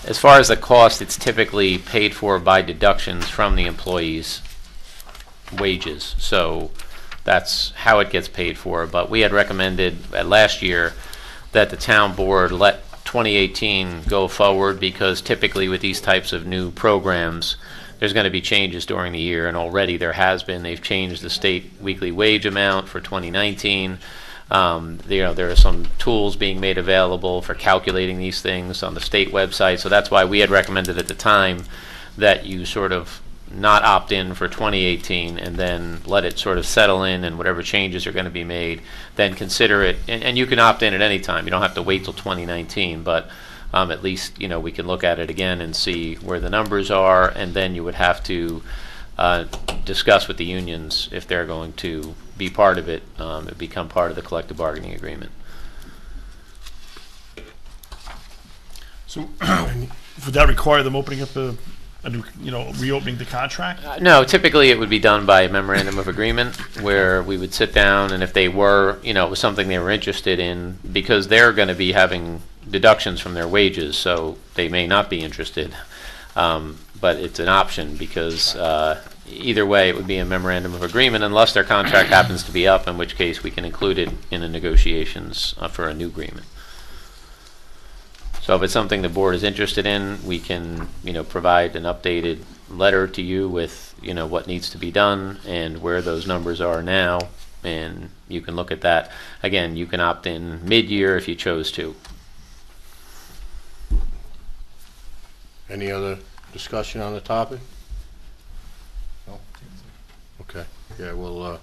As far as the cost, it's typically paid for by deductions from the employee's wages. So that's how it gets paid for. But we had recommended last year that the town board let 2018 go forward, because typically with these types of new programs, there's going to be changes during the year, and already there has been. They've changed the state weekly wage amount for 2019. There are some tools being made available for calculating these things on the state website. So that's why we had recommended at the time that you sort of not opt in for 2018 and then let it sort of settle in, and whatever changes are going to be made, then consider it. And you can opt in at any time. You don't have to wait till 2019, but at least we can look at it again and see where the numbers are, and then you would have to discuss with the unions if they're going to be part of it, become part of the collective bargaining agreement. So would that require them opening up a new, reopening the contract? No, typically it would be done by a memorandum of agreement, where we would sit down, and if they were, it was something they were interested in, because they're going to be having deductions from their wages, so they may not be interested. But it's an option, because either way it would be a memorandum of agreement, unless their contract happens to be up, in which case we can include it in the negotiations for a new agreement. So if it's something the board is interested in, we can, provide an updated letter to you with, what needs to be done and where those numbers are now, and you can look at that. Again, you can opt in mid-year if you chose to. Any other discussion on the topic? No? Okay, yeah, we'll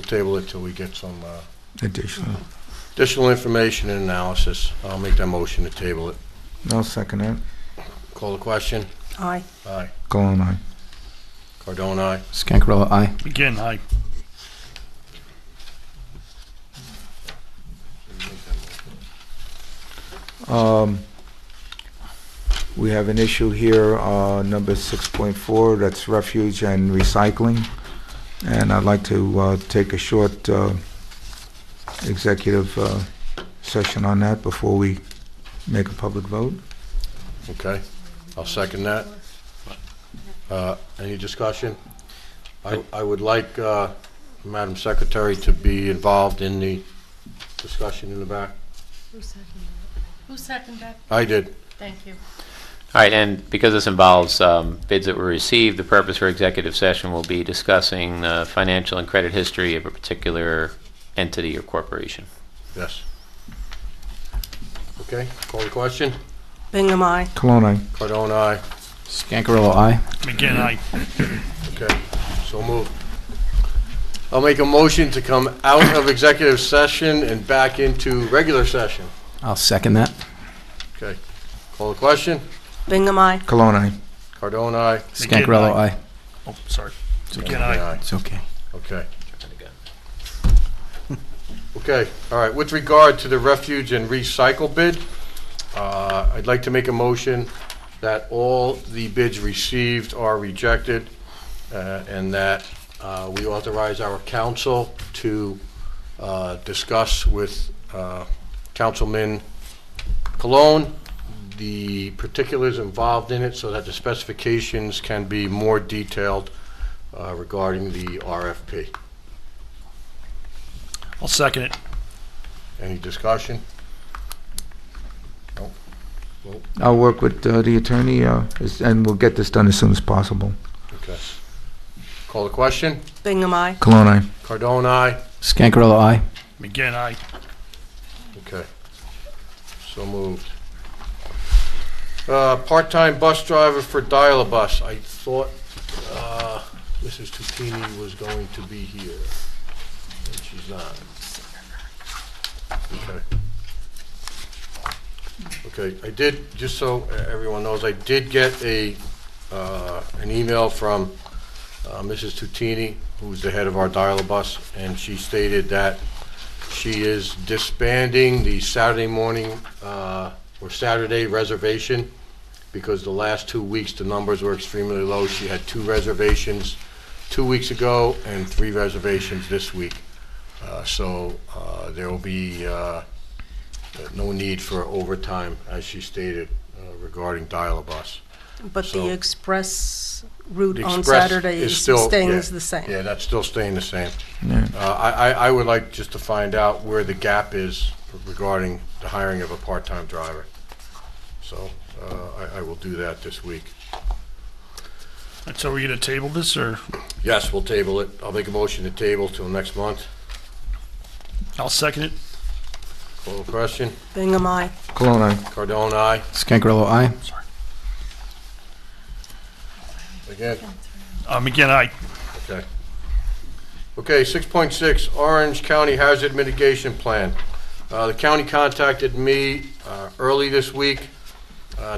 table it till we get some additional information and analysis. I'll make that motion to table it. I'll second that. Call the question? Aye. Aye. Go on, aye. Cardone, aye. Scancarella, aye. Again, I We have an issue here, number 6.4, that's refuge and recycling. And I'd like to take a short executive session on that before we make a public vote. Okay, I'll second that. Any discussion? I would like Madam Secretary to be involved in the discussion in the back. Who seconded that? Who seconded that? I did. Thank you. All right, and because this involves bids that were received, the purpose for executive session will be discussing financial and credit history of a particular entity or corporation. Yes. Okay, call the question. Bingham, aye. Cologne, aye. Cardone, aye. Scancarello, aye. McGinn, aye. Okay, so moved. I'll make a motion to come out of executive session and back into regular session. I'll second that. Okay, call the question. Bingham, aye. Cologne, aye. Cardone, aye. Scancarello, aye. Oh, sorry. McGinn, aye. It's okay. Okay. Okay, all right, with regard to the refuge and recycle bid, I'd like to make a motion that all the bids received are rejected, and that we authorize our council to discuss with Councilman Cologne the particulars involved in it so that the specifications can be more detailed regarding the RFP. I'll second it. Any discussion? No? Vote. I'll work with the attorney, and we'll get this done as soon as possible. Okay. Call the question. Bingham, aye. Cologne, aye. Cardone, aye. Scancarello, aye. McGinn, aye. Okay. So moved. Part-time bus driver for Dial-A-Bus. I thought Mrs. Tutini was going to be here, and she's not. Okay. Okay, I did, just so everyone knows, I did get an email from Mrs. Tutini, who's the head of our Dial-A-Bus, and she stated that she is disbanding the Saturday morning or Saturday reservation because the last 2 weeks the numbers were extremely low. She had 2 reservations 2 weeks ago and 3 reservations this week. So there will be no need for overtime, as she stated, regarding Dial-A-Bus. But So- the express route The on express Saturday is is still- staying yeah, the same. Yeah, that's still staying the same. Yeah. I would like just to find out where the gap is regarding the hiring of a part-time driver. So I will do that this week. And so we're going to table this, or? Yes, we'll table it. I'll make a motion to table till next month. I'll second it. Call the question. Bingham, aye. Cologne, aye. Cardone, aye. Scancarello, aye. Again, McGinn, aye. okay. Okay, 6.6, Orange County Hazard Mitigation Plan. The county contacted me early this week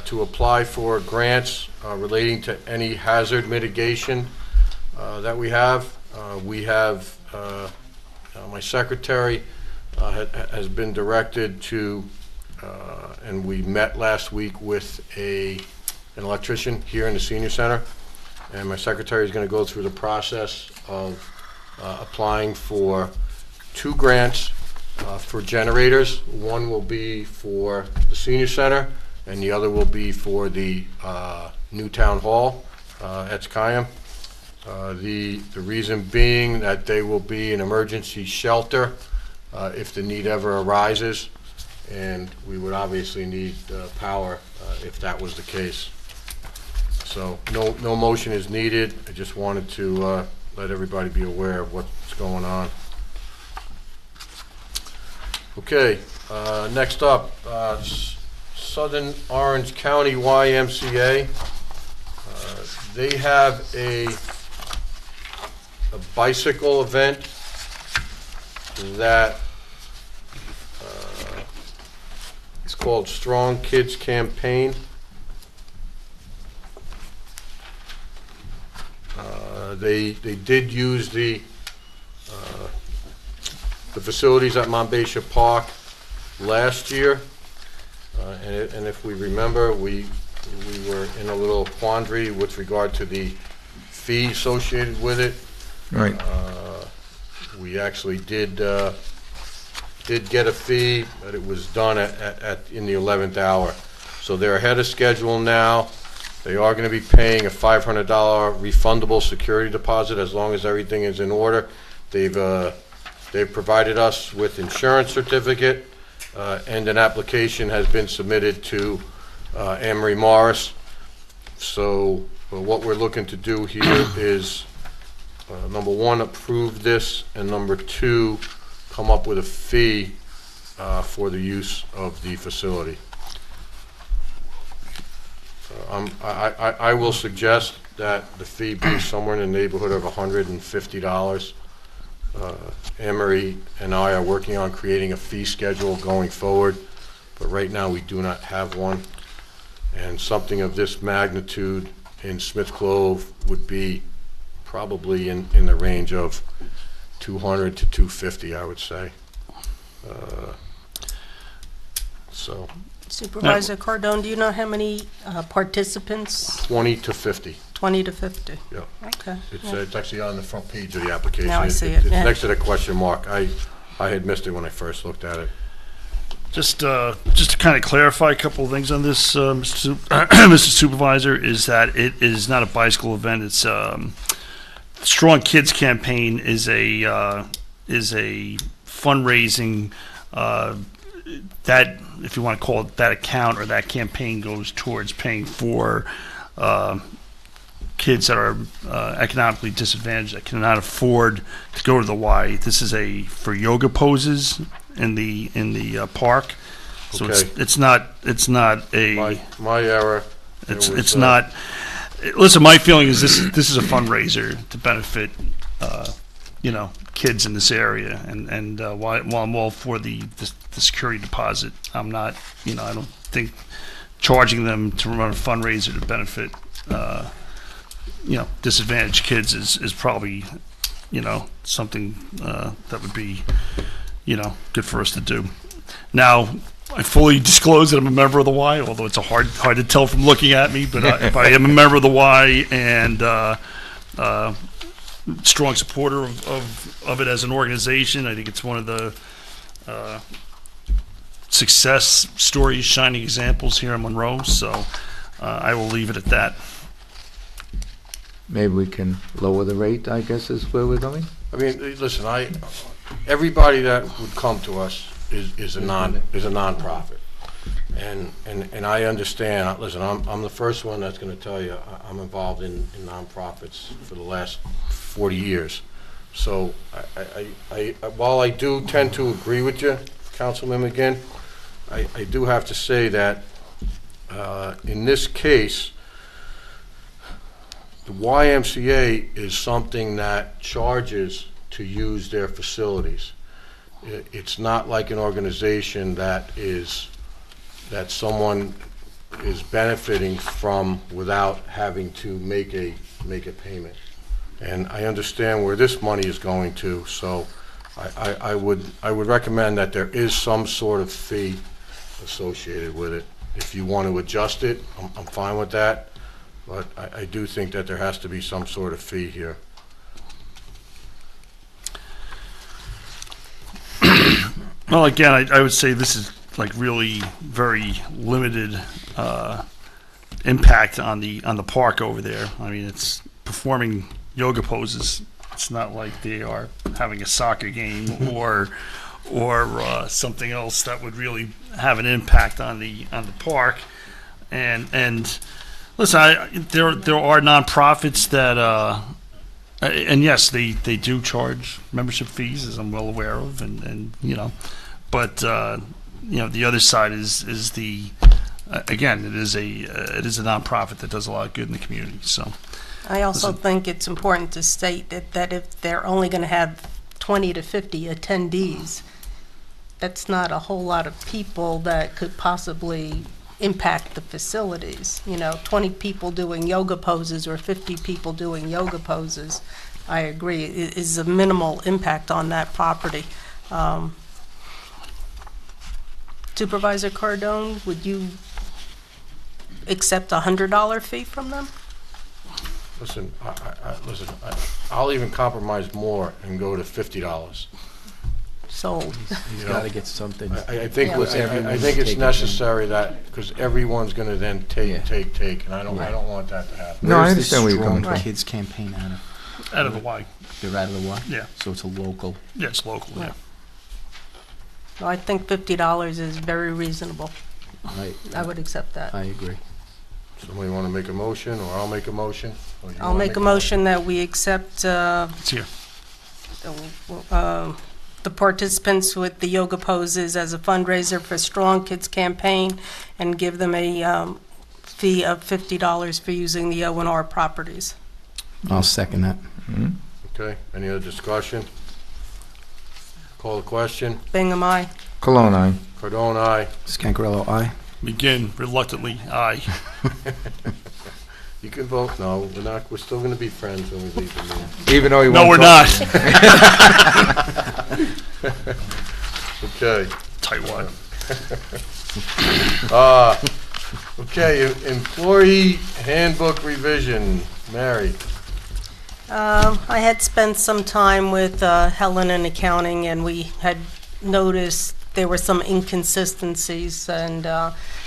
to apply for grants relating to any hazard mitigation that we have. My secretary has been directed to, and we met last week with an electrician here in the senior center, and my secretary is going to go through the process of applying for 2 grants for generators. One will be for the senior center, and the other will be for the new town hall at Skyam. The reason being that they will be an emergency shelter if the need ever arises, and we would obviously need power if that was the case. So no motion is needed. I just wanted to let everybody be aware of what's going on. Okay, next up, Southern Orange County YMCA. They have a bicycle event that it's called Strong Kids Campaign. They did use the facilities at Monbassia Park last year, and if we remember, we we were in a little quandary with regard to the fee associated with it. Right. We actually did get a fee, but it was done in the 11th hour. So they're ahead of schedule now. They are going to be paying a $500 refundable security deposit as long as everything is in order. They've provided us with insurance certificate, and an application has been submitted to Anne-Marie Morris. So what we're looking to do here is, number one, approve this, and number two, come up with a fee for the use of the facility. I will suggest that the fee be somewhere in the neighborhood of $150. Anne-Marie and I are working on creating a fee schedule going forward, but right now we do not have one. And something of this magnitude in Smith Clove would be probably in the range of $200 to $250, I would say. So Supervisor Cardone, do you know how many participants? 20 to 50. 20 to 50? Yeah. Okay. It's actually on the front page of the application. Now I see it, It's yeah. next to the question mark. I had missed it when I first looked at it. Just to kind of clarify a couple of things on this, Mr. Supervisor, is that it is not a bicycle event. It's Strong Kids Campaign is a fundraising that, if you want to call it that account or that campaign, goes towards paying for kids that are economically disadvantaged that cannot afford to go to the Y. This is for yoga poses in the park, so Okay. it's not a My error. it's not. Listen, my feeling is this is a fundraiser to benefit kids in this area, and while I'm all for the security deposit, I'm not, I don't think charging them to run a fundraiser to benefit disadvantaged kids is probably something that would be good for us to do. Now, I fully disclose that I'm a member of the Y, although it's hard to tell from looking at me, but if I am a member of the Y and strong supporter of it as an organization. I think it's one of the success stories, shining examples here in Monroe, so I will leave it at that. Maybe we can lower the rate, I guess is where we're going? I mean, listen, everybody that would come to us is a nonprofit. And I understand, listen, I'm the first one that's gonna tell you, I'm involved in nonprofits for the last 40 years. So while I do tend to agree with you, Councilman McGinn, I do have to say that in this case, the YMCA is something that charges to use their facilities. It's not like an organization that someone is benefiting from without having to make a payment. And I understand where this money is going to, so I would recommend that there is some sort of fee associated with it. If you want to adjust it, I'm fine with that, but I do think that there has to be some sort of fee here. Well, again, I would say this is like really very limited impact on the park over there. I mean, it's performing yoga poses. It's not like they are having a soccer game or something else that would really have an impact on the park. And listen, there are nonprofits that and yes, they do charge membership fees, as I'm well aware of, and but the other side is the again, it is a nonprofit that does a lot of good in the community. So I also think it's important to state that if they're only going to have 20 to 50 attendees, that's not a whole lot of people that could possibly impact the facilities. 20 people doing yoga poses or 50 people doing yoga poses, I agree, is a minimal impact on that property. Supervisor Cardone, would you accept a $100 fee from them? Listen, I'll even compromise more and go to $50. So, You gotta get something. I think, Yeah. I think it's necessary that, because everyone's gonna then Yeah. take, and I don't want that to happen. No, I Where's the understand where you're coming Strong from. Kids campaign out of? Out of the Y. They're out of the Y? Yeah. So it's a local. Yeah, it's local, yeah. I think $50 is very reasonable. I would accept that. I agree. Somebody wanna make a motion, or I'll make a motion? Or you I'll wanna make a motion that we accept It's here. the participants with the yoga poses as a fundraiser for Strong Kids campaign and give them a fee of $50 for using the O&R properties. I'll second that. Okay, any other discussion? Call the question. Bingham, aye. Cologne, aye. Cardone, aye. Scancarello, aye. Begin reluctantly, aye. You can vote no. We're still gonna be friends when we leave the meeting. Even though he No, won't we're talk- not. Okay. Taiwan. Okay, employee handbook revision. Mary. I had spent some time with Helen in accounting, and we had noticed there were some inconsistencies, and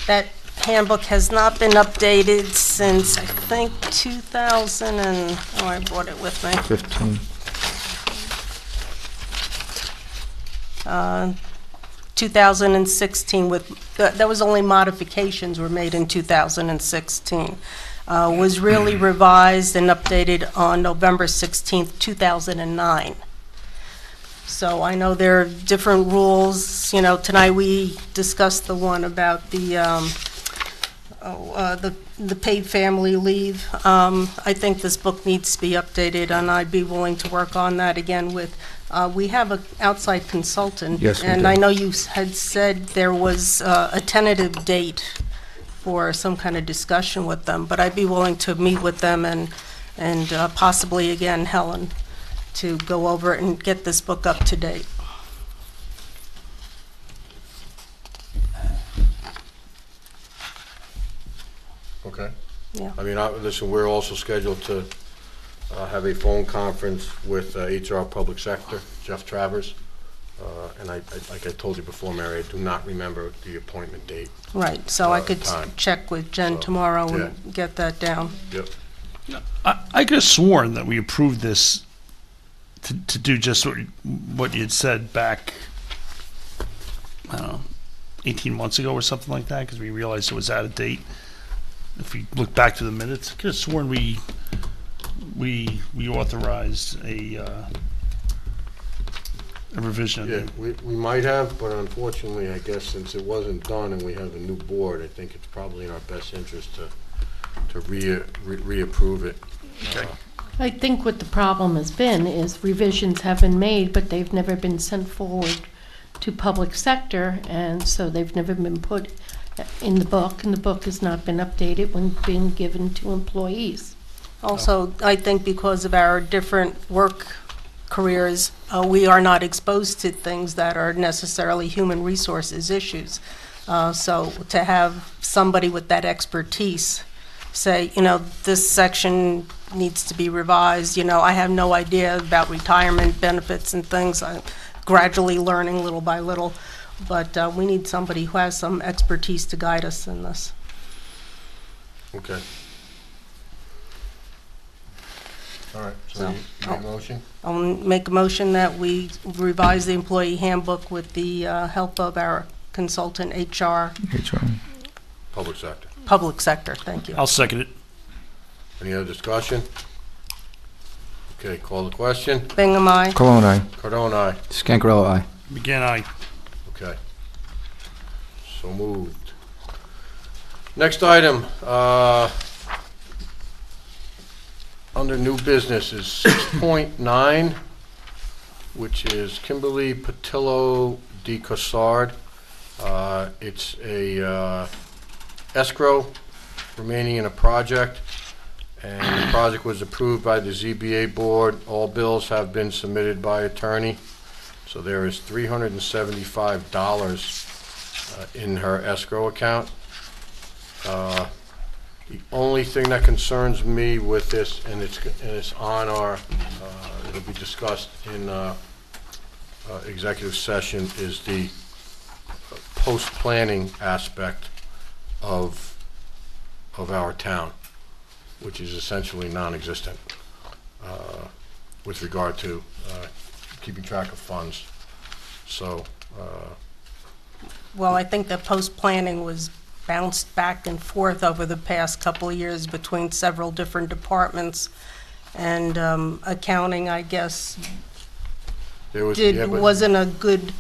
that handbook has not been updated since, I think, 2000, and, oh, I brought it with me. 15. 2016 with, that was only modifications were made in 2016. Was really revised and updated on November 16th, 2009. So I know there are different rules, you know, tonight we discussed the one about the paid family leave. I think this book needs to be updated, and I'd be willing to work on that again with, we have an outside consultant. Yes, we And do. I know you had said there was a tentative date for some kind of discussion with them, but I'd be willing to meet with them and possibly, again, Helen, to go over it and get this book up to date. Okay. Yeah. I mean, listen, we're also scheduled to have a phone conference with HR Public Sector, Jeff Travers. And like I told you before, Mary, I do not remember the appointment date. Right, so I could Time. check with Jen So, tomorrow yeah. and get that down. Yep. I could have sworn that we approved this to do just what you had said back, I don't know, 18 months ago or something like that, because we realized it was out of date. If we look back to the minutes, I could have sworn we authorized a revision. Yeah, we might have, but unfortunately, I guess since it wasn't done and we have a new board, I think it's probably in our best interest to reapprove it. Okay. I think what the problem has been is revisions have been made, but they've never been sent forward to public sector, and so they've never been put in the book, and the book has not been updated when being given to employees. Also, I think because of our different work careers, we are not exposed to things that are necessarily human resources issues. So to have somebody with that expertise say, you know, this section needs to be revised, you know, I have no idea about retirement benefits and things. I'm gradually learning little by little, but we need somebody who has some expertise to guide us in this. Okay. All right, so So, you make a motion? I'll make a motion that we revise the employee handbook with the help of our consultant HR, HR. Public sector. public sector. Thank you. I'll second it. Any other discussion? Okay, call the question. Bingham, aye. Cologne, aye. Cardone, aye. Scancarello, aye. Begin, aye. Okay. So moved. Next item, under new business is 6.9, which is Kimberly Patillo de Cassard. It's a escrow remaining in a project, and the project was approved by the ZBA board. All bills have been submitted by attorney, so there is $375 in her escrow account. The only thing that concerns me with this, and it's on our, it'll be discussed in executive session, is the post-planning aspect of our town, which is essentially non-existent with regard to keeping track of funds. So, Well, I think that post-planning was bounced back and forth over the past couple of years between several different departments, and accounting, I guess, there was, yeah, but wasn't a good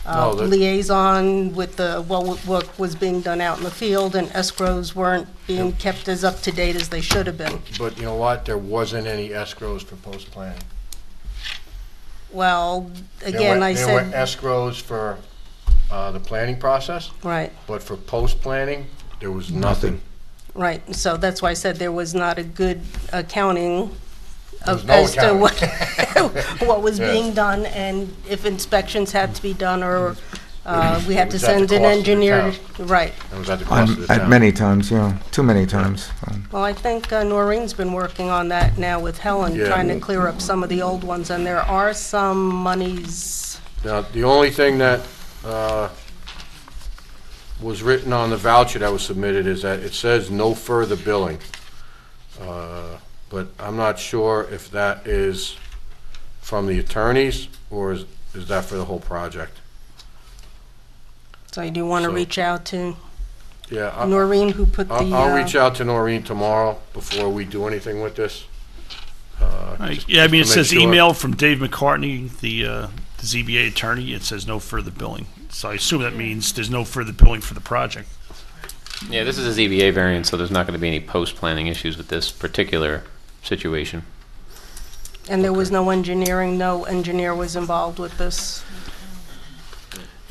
No, that- liaison with what was being done out in the field, and escrows weren't being kept as up-to-date as they should have been. but you know what? There wasn't any escrows for post-planning. Well, again, I There were said, escrows for the planning process, right, but for post-planning, there was nothing. right, so that's why I said there was not a good accounting There was of, no as to accounting. what was Yeah. being done, and if inspections had to be done, or we had It to was at the send an cost of the engineer. town. Right. It was at the cost of the At town. many times, yeah, too many times. Well, I think Noreen's been working on that now with Helen, Yeah. trying to clear up some of the old ones, and there are some monies. Now, the only thing that was written on the voucher that was submitted is that it says no further billing. But I'm not sure if that is from the attorneys, or is that for the whole project? So you do want to So- reach out to Yeah, Noreen, who put the... I'll reach out to Noreen tomorrow before we do anything with this. Just- Yeah, I mean, it just to make says sure. email from Dave McCartney, the ZBA attorney. It says no further billing. So I assume that means there's no further billing for the project. Yeah, this is a ZBA variant, so there's not going to be any post-planning issues with this particular situation. And there was no engineering, no engineer was involved with this.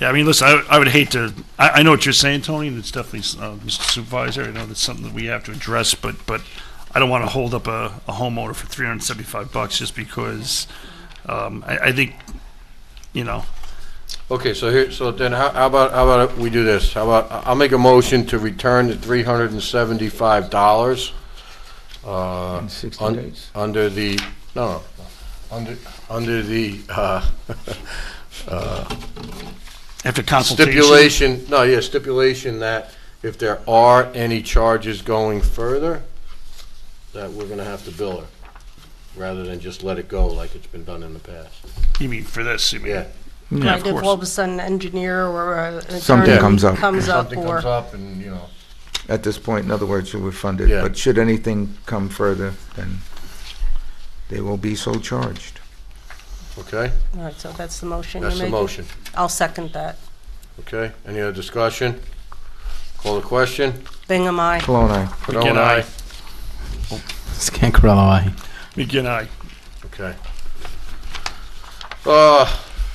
Yeah, I mean, listen, I would hate to, I know what you're saying, Tony, and it's definitely, Mr. Supervisor, I know that's something that we have to address, but I don't want to hold up a homeowner for $375 just because, I think, you know, Okay, so then how about we do this? How about, I'll make a motion to return the $375. In 60 un- days. Under the, no, under the after consultation. stipulation that if there are any charges going further, that we're gonna have to bill her, rather than just let it go like it's been done in the past. You mean for this, you mean? Yeah. Yeah, Right, of if all of course. a sudden an engineer or an Something attorney comes up. comes up, Something comes or, up and, you know, At this point, in other words, you're funded. Yeah. But should anything come further, then they will be so charged. okay? all right, so that's the motion you're That's the making? motion, I'll second that. okay? Any other discussion? Call the question? Bingham, aye. Cologne, aye. Cordon, aye? Scancarello, aye. McGinn, aye. Okay.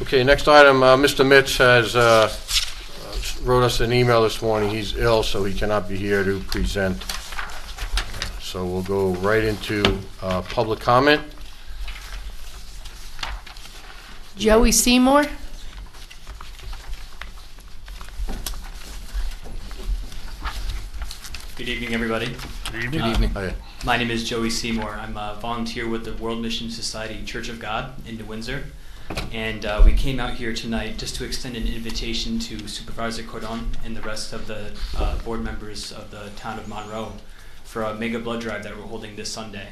Okay, next item, Mr. Mitch has wrote us an email this morning. He's ill, so he cannot be here to present. So we'll go right into public comment. Joey Seymour? Good evening, everybody. Good evening. Good evening. Hi. My name is Joey Seymour. I'm a volunteer with the World Mission Society Church of God in New Windsor. And we came out here tonight just to extend an invitation to Supervisor Cordon and the rest of the board members of the town of Monroe for a mega blood drive that we're holding this Sunday.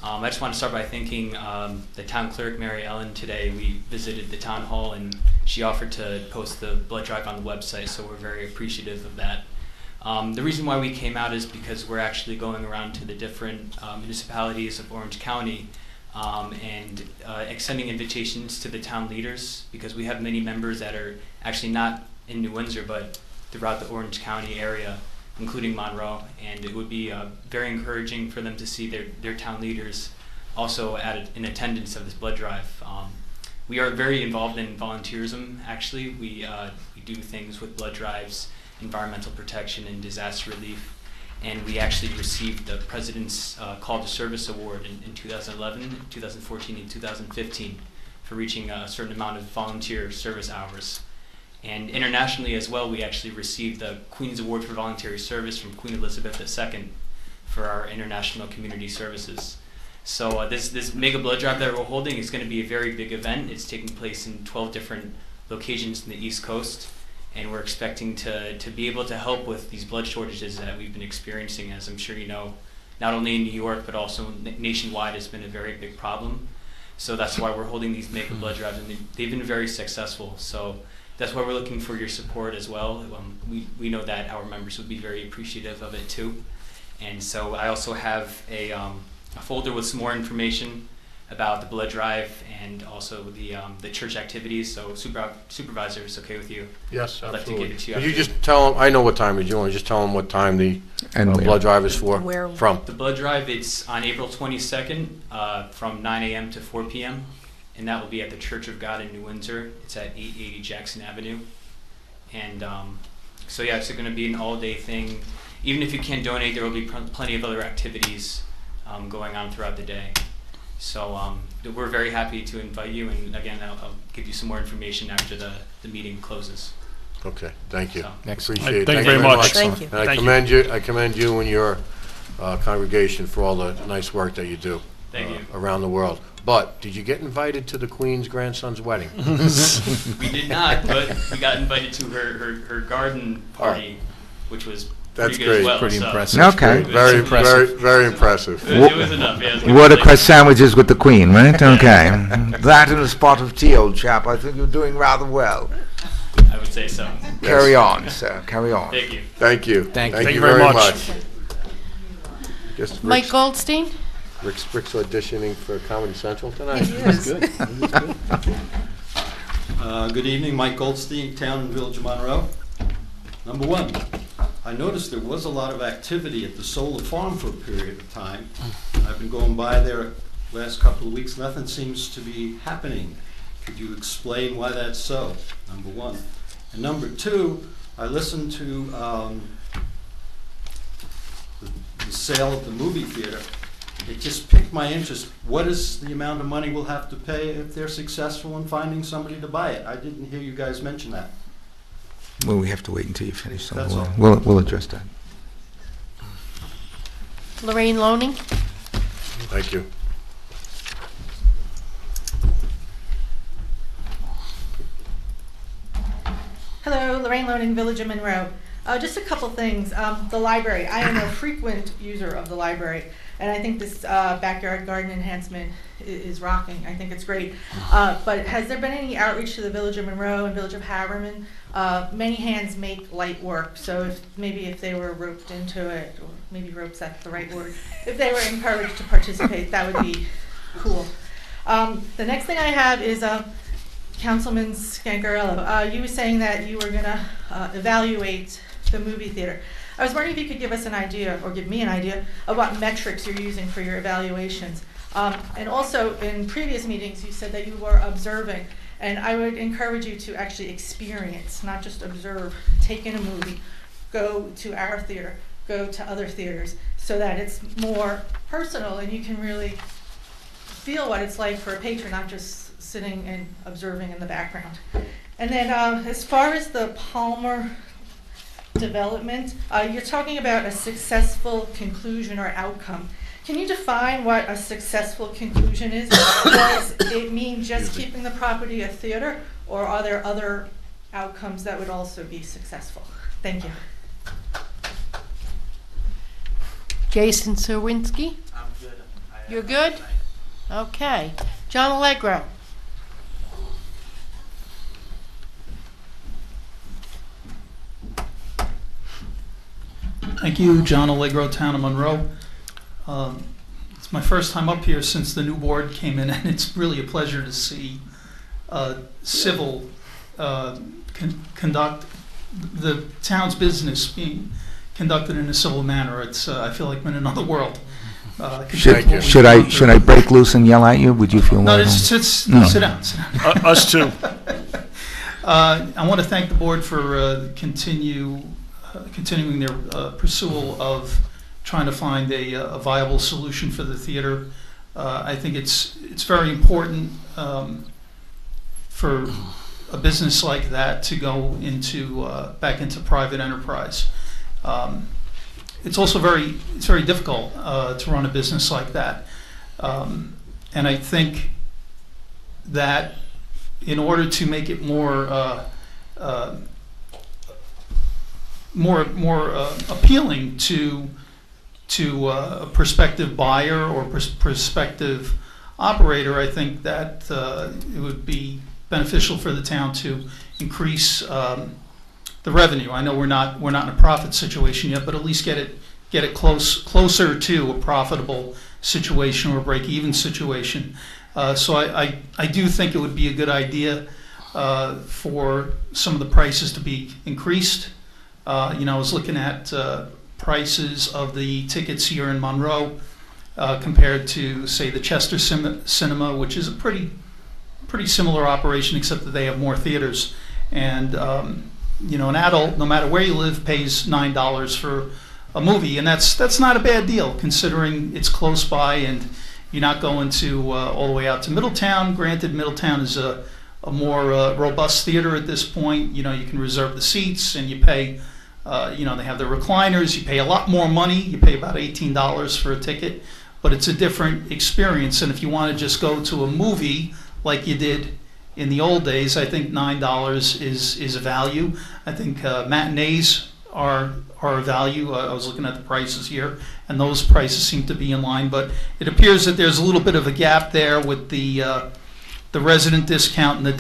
I just want to start by thanking the town clerk, Mary Ellen. Today we visited the town hall and she offered to post the blood drive on the website, so we're very appreciative of that. The reason why we came out is because we're actually going around to the different municipalities of Orange County and extending invitations to the town leaders, because we have many members that are actually not in New Windsor but throughout the Orange County area, including Monroe, and it would be very encouraging for them to see their town leaders also in attendance of this blood drive. We are very involved in volunteerism, actually. We do things with blood drives, environmental protection, and disaster relief. And we actually received the President's Call to Service Award in 2011, 2014, and 2015 for reaching a certain amount of volunteer service hours. And internationally as well, we actually received the Queen's Award for Voluntary Service from Queen Elizabeth II for our international community services. So this mega blood drive that we're holding is going to be a very big event. It's taking place in 12 different locations in the East Coast, and we're expecting to be able to help with these blood shortages that we've been experiencing, as I'm sure you know, not only in New York but also nationwide has been a very big problem. So that's why we're holding these mega blood drives, and they've been very successful. So that's why we're looking for your support as well. We know that our members would be very appreciative of it too. And so I also have a folder with some more information about the blood drive and also the church activities. So supervisor, is okay with you? Yes, I'd like to absolutely. give it to you Could you after. just tell them, I know what time it is, you want to just tell them what time the And where? blood drive is for? Where? From? The blood drive, it's on April 22nd from 9 a.m. to 4 p.m. And that will be at the Church of God in New Windsor. It's at 880 Jackson Avenue. And so yeah, it's going to be an all-day thing. Even if you can't donate, there will be plenty of other activities going on throughout the day. So we're very happy to invite you, and again, I'll give you some more information after the meeting closes. Okay, thank you. So, Excellent. Appreciate it. Thank you very much. Thank you. And I Thank commend you and your congregation for all the nice work that you do Thank you. around the world. But did you get invited to the Queen's grandson's wedding? We did not, but we got invited to her garden party, which was That's pretty good as great. well. Pretty so impressive. Okay. Very, impressive. very impressive. It was enough. Yeah, it was good. Watercress sandwiches with the Queen, right? Okay. That and a spot of tea, old chap. I think you're doing rather well. I would say so. Carry on, sir. Carry on. Thank you. Thank you. Thank you. Thank you very very much. much. Guess Mike Rick's Goldstein? Rick's auditioning for Comedy Central tonight. Yes. Good evening, Mike Goldstein, Town and Village of Monroe. Number one, I noticed there was a lot of activity at the solar farm for a period of time. I've been going by there last couple of weeks, nothing seems to be happening. Could you explain why that's so, number one? And number two, I listened to the sale of the movie theater. It just piqued my interest. What is the amount of money we'll have to pay if they're successful in finding somebody to buy it? I didn't hear you guys mention that. Well, we have to wait until you finish, so That's all. we'll address that. Lorraine Loning? Thank you. Hello, Lorraine Loning, Village of Monroe. Just a couple things. The library, I am a frequent user of the library, and I think this backyard garden enhancement is rocking. I think it's great. But has there been any outreach to the Village of Monroe and Village of Harriman? Many hands make light work, so if they were roped into it, or maybe ropes, that's the right word, if they were encouraged to participate, that would be cool. The next thing I have is Councilman Scangarello. You were saying that you were going to evaluate the movie theater. I was wondering if you could give us an idea, or give me an idea, of what metrics you're using for your evaluations. And also, in previous meetings, you said that you were observing, and I would encourage you to actually experience, not just observe. Take in a movie, go to our theater, go to other theaters, so that it's more personal and you can really feel what it's like for a patron, not just sitting and observing in the background. And then as far as the Palmer development, you're talking about a successful conclusion or outcome. Can you define what a successful conclusion is? Does it mean just keeping the property a theater, or are there other outcomes that would also be successful? Thank you. Jason Serwinski? I'm good. You're good? Okay. John Allegro? Thank you, John Allegro, Town of Monroe. It's my first time up here since the new board came in, and it's really a pleasure to see civil conduct the town's business being conducted in a civil manner. It's I feel like I'm in another world. Should I break loose and yell at you? Would you feel No, more? no, sit down. Us too. I want to thank the board for continuing their pursuit of trying to find a viable solution for the theater. I think it's very important for a business like that to go into back into private enterprise. it's also it's very difficult to run a business like that. And I think that in order to make it more appealing to a prospective buyer or prospective operator, I think that it would be beneficial for the town to increase the revenue. I know we're not in a profit situation yet, but at least get it closer to a profitable situation or a break-even situation. So I do think it would be a good idea for some of the prices to be increased. I was looking at prices of the tickets here in Monroe compared to, say, the Chester Cinema, which is a pretty similar operation, except that they have more theaters. And an adult, no matter where you live, pays $9 for a movie, and that's not a bad deal considering it's close by and you're not going to all the way out to Middletown. Granted, Middletown is a more robust theater at this point. You can reserve the seats, and you pay. They have the recliners. You pay a lot more money. You pay about $18 for a ticket, but it's a different experience. And if you want to just go to a movie like you did in the old days, I think $9 is a value. I think matinees are a value. I was looking at the prices here, and those prices seem to be in line. But it appears that there's a little bit of a gap there with the resident discount and the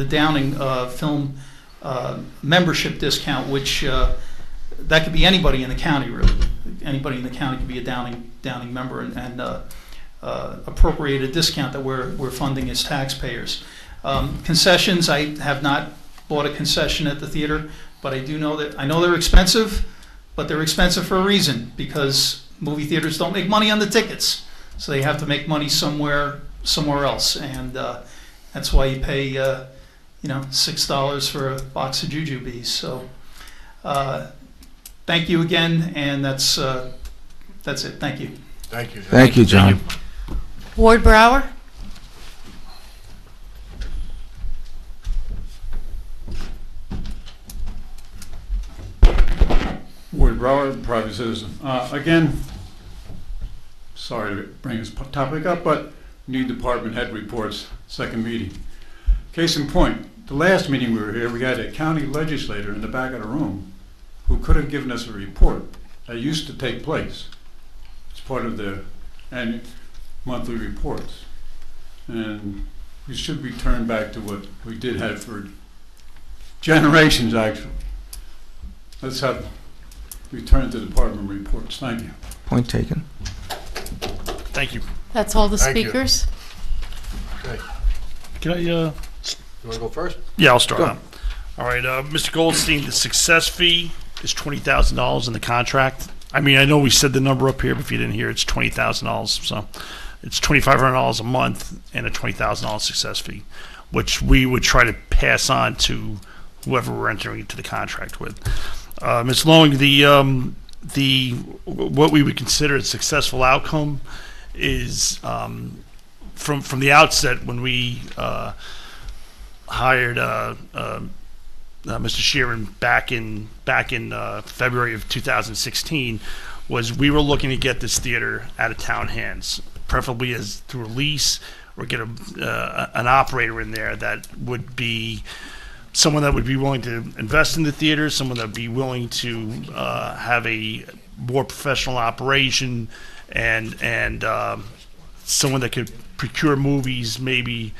Downing film membership discount, which that could be anybody in the county, really. Anybody in the county could be a Downing member and appropriate a discount that we're funding as taxpayers. Concessions, I have not bought a concession at the theater, but I know they're expensive, but they're expensive for a reason, because movie theaters don't make money on the tickets, so they have to make money somewhere else, and that's why you pay $6 for a box of jujubes. So thank you again, and that's it. Thank you. Thank you. Thank you, John. Ward Brower? Ward Brower, private citizen. Again, sorry to bring this topic up, but need department head reports, second meeting. Case in point, the last meeting we were here, we had a county legislator in the back of the room who could have given us a report that used to take place. It's part of the annual monthly reports. And we should return back to what we did have for generations, actually. Let's have return to department reports. Thank you. Point taken. Thank you. That's all the Thank you. speakers? Okay. Can I, You want to go first? yeah, I'll start Go. out. All right, Mr. Goldstein, the success fee is $20,000 in the contract. I mean, I know we said the number up here, but if you didn't hear, it's $20,000. So it's $2,500 a month and a $20,000 success fee, which we would try to pass on to whoever we're entering into the contract with. Ms. Long, the what we would consider a successful outcome is from the outset when we hired Mr. Sheeran back in February of 2016, was we were looking to get this theater out of town hands, preferably as through a lease, or get an operator in there that would be someone that would be willing to invest in the theater, someone that would be willing to have a more professional operation, and someone that could procure movies maybe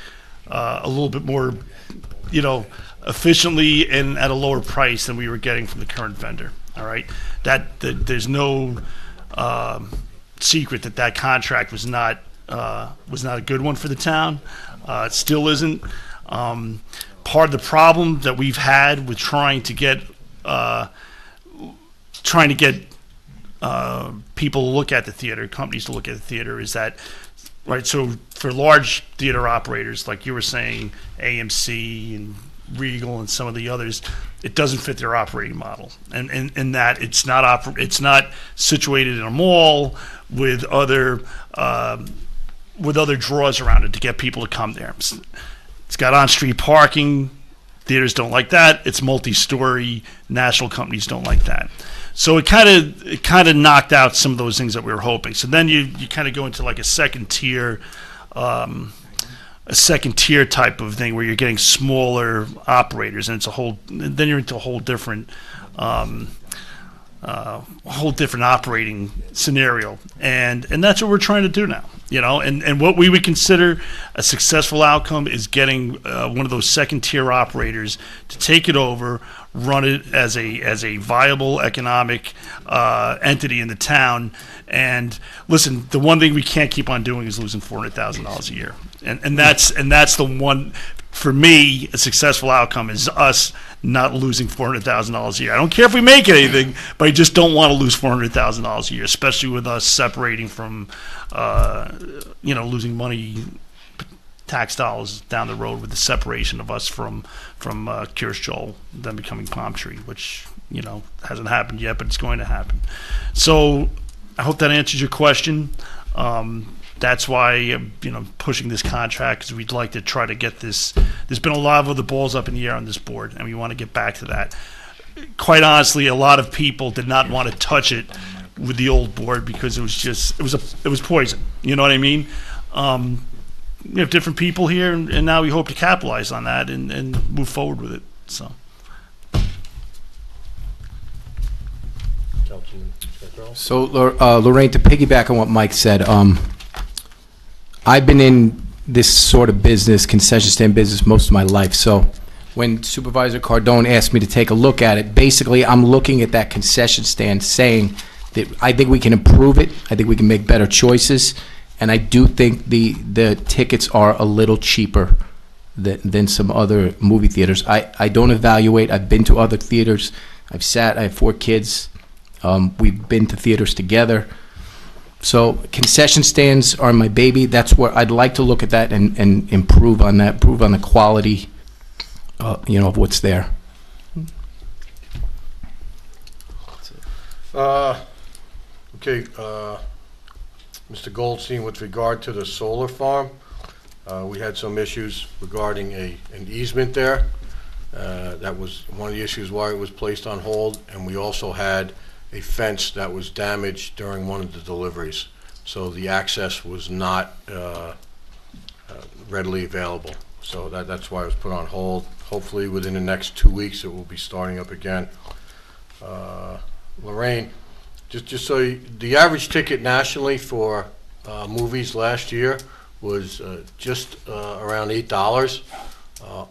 a little bit more, efficiently and at a lower price than we were getting from the current vendor. All right, there's no secret that contract was not a good one for the town. It still isn't. Part of the problem that we've had with trying to get people to look at the theater, companies to look at the theater, is that, right? So for large theater operators, like you were saying, AMC and Regal and some of the others, it doesn't fit their operating model, and in that it's not situated in a mall with other draws around it to get people to come there. It's got on-street parking Theaters don't like that. It's multi-story. National companies don't like that. So it kind of knocked out some of those things that we were hoping. So then you kind of go into like a second tier type of thing where you're getting smaller operators, and it's then you're into a whole different operating scenario, and that's what we're trying to do now, and what we would consider a successful outcome is getting one of those second tier operators to take it over, run it as a viable economic entity in the town. And listen, the one thing we can't keep on doing is losing $400,000 a year, and that's the one. For me, a successful outcome is us not losing $400,000 a year. I don't care if we make anything, but I just don't want to lose $400,000 a year, especially with us separating from, losing money, tax dollars down the road with the separation of us from Curious Joel, then becoming Palm Tree, which, hasn't happened yet, but it's going to happen. So I hope that answers your question. That's why pushing this contract, because we'd like to try to get this. There's been a lot of other balls up in the air on this board, and we want to get back to that. Quite honestly, a lot of people did not want to touch it with the old board because it was poison. You know what I mean? We have different people here, and now we hope to capitalize on that and move forward with it. So. So, Lorraine, to piggyback on what Mike said, I've been in this sort of business, concession stand business, most of my life. So when Supervisor Cardone asked me to take a look at it, basically I'm looking at that concession stand saying that I think we can improve it, I think we can make better choices, and I do think the tickets are a little cheaper than some other movie theaters. I don't evaluate. I've been to other theaters. I have 4 kids. We've been to theaters together. So concession stands are my baby. That's where I'd like to look at that and improve on that, improve on the quality, of what's there. Okay, Mr. Goldstein, with regard to the solar farm, we had some issues regarding an easement there. That was one of the issues why it was placed on hold, and we also had a fence that was damaged during one of the deliveries. So the access was not readily available. So that's why it was put on hold. Hopefully within the next 2 weeks it will be starting up again. Lorraine, just so the average ticket nationally for movies last year was just around $8.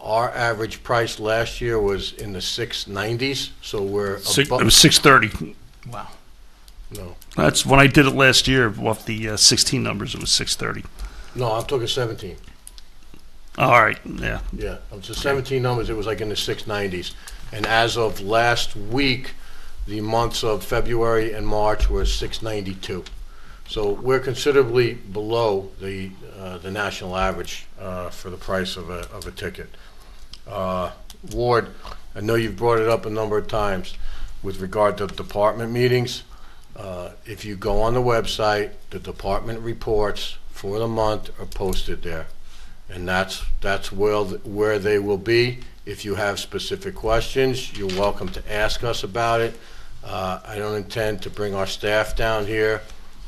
Our average price last year was in the $6.90s, so we're It was $6.30. Wow. No, That's when I did it last year off the 16 numbers. It was $6.30. no, I'm talking 17. All right, yeah. Yeah, of the 17 numbers, it was like in the $6.90s. And as of last week, the months of February and March were $6.92. So we're considerably below the national average for the price of a ticket. Ward, I know you've brought it up a number of times with regard to department meetings. If you go on the website, the department reports for the month are posted there. And that's where they will be. If you have specific questions, you're welcome to ask us about it. I don't intend to bring our staff down here,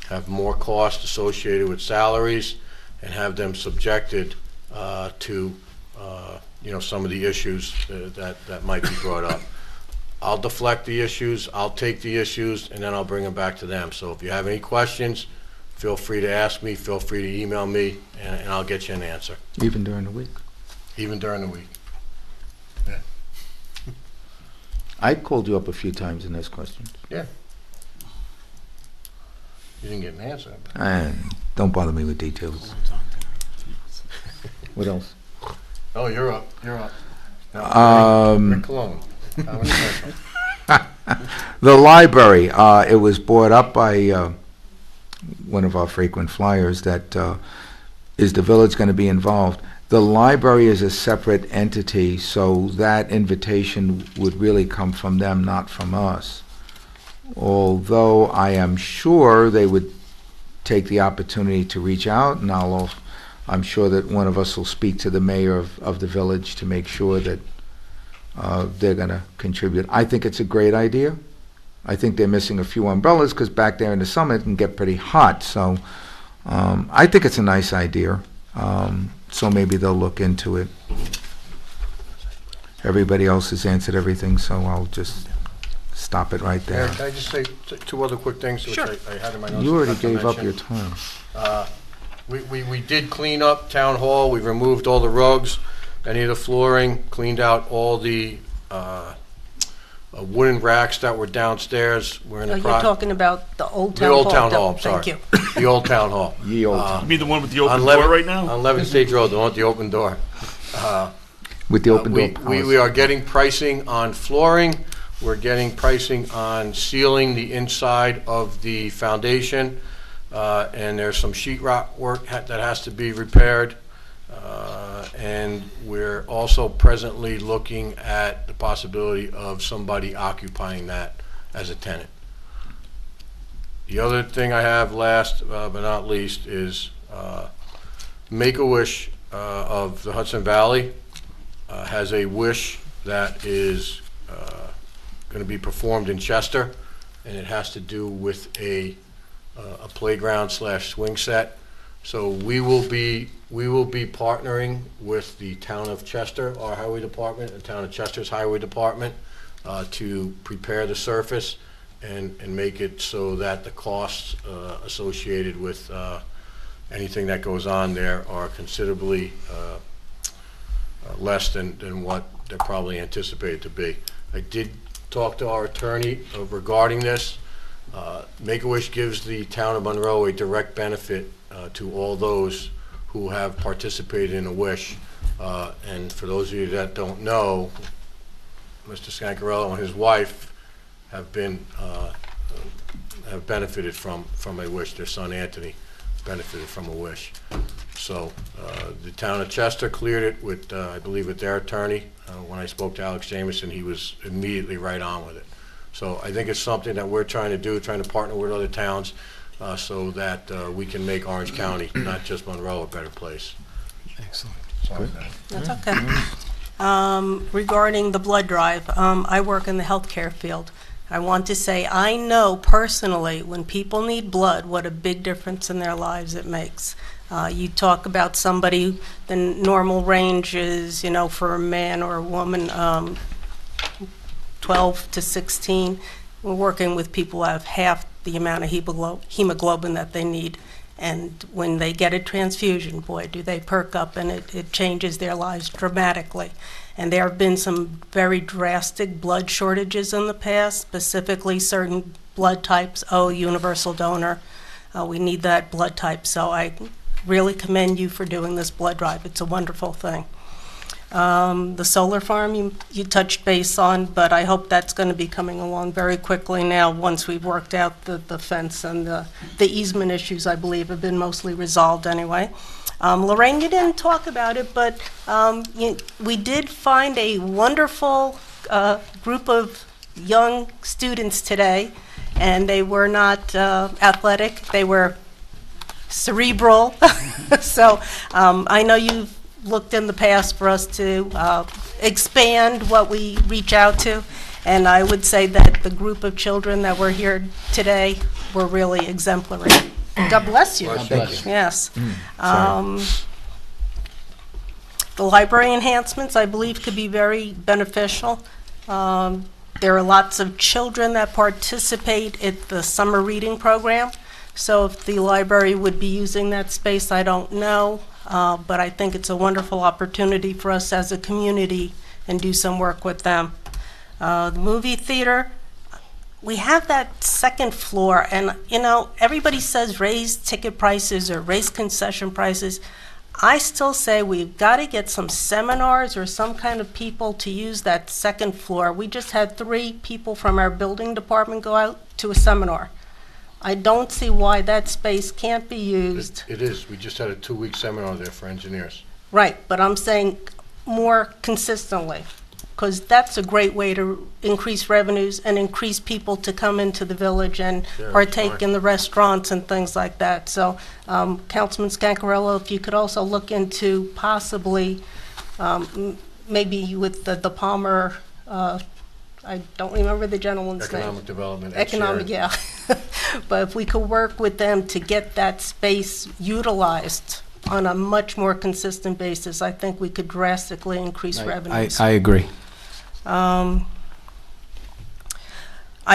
have more costs associated with salaries, and have them subjected to some of the issues that might be brought up. I'll deflect the issues, I'll take the issues, and then I'll bring them back to them. So if you have any questions, feel free to ask me, feel free to email me, and I'll get you an answer. Even during the week? Even during the week. I called you up a few times and asked questions. Yeah. You didn't get an answer. And don't bother me with details. What else? Oh, you're up. Rick Cologne. How many questions? The library, it was brought up by one of our frequent flyers that is the village going to be involved? The library is a separate entity, so that invitation would really come from them, not from us. Although I am sure they would take the opportunity to reach out, and I'm sure that one of us will speak to the mayor of the village to make sure that they're going to contribute. I think it's a great idea. I think they're missing a few umbrellas because back there in the summer it can get pretty hot. So I think it's a nice idea. So maybe they'll look into it. Everybody else has answered everything, so I'll just stop it right there. Mayor, can I just say two other quick things which Sure. I had in my notes? You already not to gave up mention? your time. We did clean up Town Hall, we removed all the rugs, any of the flooring, cleaned out all the wooden racks that were downstairs. We're in Oh, the you're talking about the Old Town The Hall? Old Town Hall, I'm Thank sorry. you. The Old Town Hall. Ye old You mean the one with the open On door 11 right now? On 11 Stage Road, the one with the open door. With the open door We policy. are getting pricing on flooring, we're getting pricing on sealing the inside of the foundation, and there's some sheet rock work that has to be repaired. And we're also presently looking at the possibility of somebody occupying that as a tenant. The other thing I have last but not least is Make-A-Wish of the Hudson Valley has a wish that is going to be performed in Chester, and it has to do with a playground / swing set. So we will be partnering with the town of Chester, our highway department, the town of Chester's highway department, to prepare the surface and make it so that the costs associated with anything that goes on there are considerably less than what they're probably anticipated to be. I did talk to our attorney regarding this. Make-A-Wish gives the town of Monroe a direct benefit to all those who have participated in a wish. And for those of you that don't know, Mr. Scancarello and his wife have benefited from a wish. Their son Anthony benefited from a wish. So the town of Chester cleared it with, I believe, with their attorney. When I spoke to Alex Jamison, he was immediately right on with it. So I think it's something that we're trying to do, trying to partner with other towns so that we can make Orange County, not just Monroe, a better place. Excellent. That's okay. Regarding the blood drive, I work in the healthcare field. I want to say I know personally when people need blood, what a big difference in their lives it makes. You talk about somebody, the normal range is, for a man or a woman, 12 to 16. We're working with people who have half the amount of hemoglobin that they need. And when they get a transfusion, boy, do they perk up, and it changes their lives dramatically. And there have been some very drastic blood shortages in the past, specifically certain blood types. Universal donor. We need that blood type. So I really commend you for doing this blood drive. It's a wonderful thing. The solar farm you touched base on, but I hope that's going to be coming along very quickly now once we've worked out the fence and the easement issues, I believe, have been mostly resolved anyway. Lorraine, you didn't talk about it, but we did find a wonderful group of young students today, and they were not athletic, they were cerebral. So I know you've looked in the past for us to expand what we reach out to, and I would say that the group of children that were here today were really exemplary. God bless you. Thank you. Yes. Sorry. The library enhancements, I believe, could be very beneficial. There are lots of children that participate at the summer reading program, so if the library would be using that space, I don't know. But I think it's a wonderful opportunity for us as a community and do some work with them. The movie theater, we have that second floor, and everybody says raise ticket prices or raise concession prices. I still say we've got to get some seminars or some kind of people to use that second floor. We just had 3 people from our building department go out to a seminar. I don't see why that space can't be used. It is. We just had a 2-week seminar there for engineers. Right, but I'm saying more consistently, because that's a great way to increase revenues and increase people to come into the village and Yeah, partake fine. in the restaurants and things like that. So, Councilman Scancarello, if you could also look into possibly maybe with the Palmer, I don't remember the gentleman's name. Economic Development. Economic, yeah. But if we could work with them to get that space utilized on a much more consistent basis, I think we could drastically increase revenues. I agree. I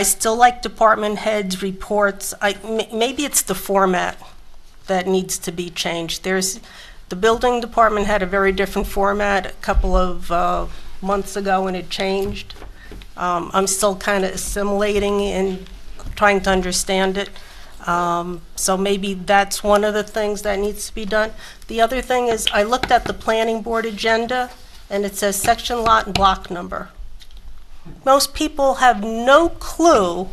still like department heads' reports. Maybe it's the format that needs to be changed. The building department had a very different format a couple of months ago, and it changed. I'm still kind of assimilating and trying to understand it. So maybe that's one of the things that needs to be done. The other thing is, I looked at the planning board agenda, and it says section, lot, and block number. Most people have no clue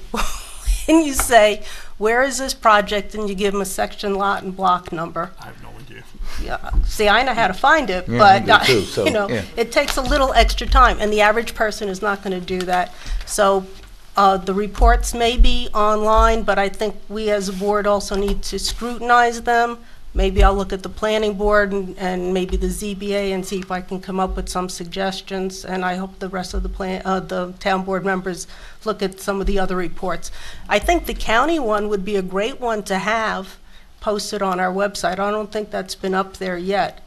when you say, where is this project, and you give them a section, lot, and block number. I have no idea. Yeah, see, I know how to find it, Yeah, but, me too, so, you know, yeah. it takes a little extra time, and the average person is not going to do that. So the reports may be online, but I think we as a board also need to scrutinize them. Maybe I'll look at the planning board and maybe the ZBA and see if I can come up with some suggestions, and I hope the rest of the town board members look at some of the other reports. I think the county one would be a great one to have posted on our website. I don't think that's been up there yet.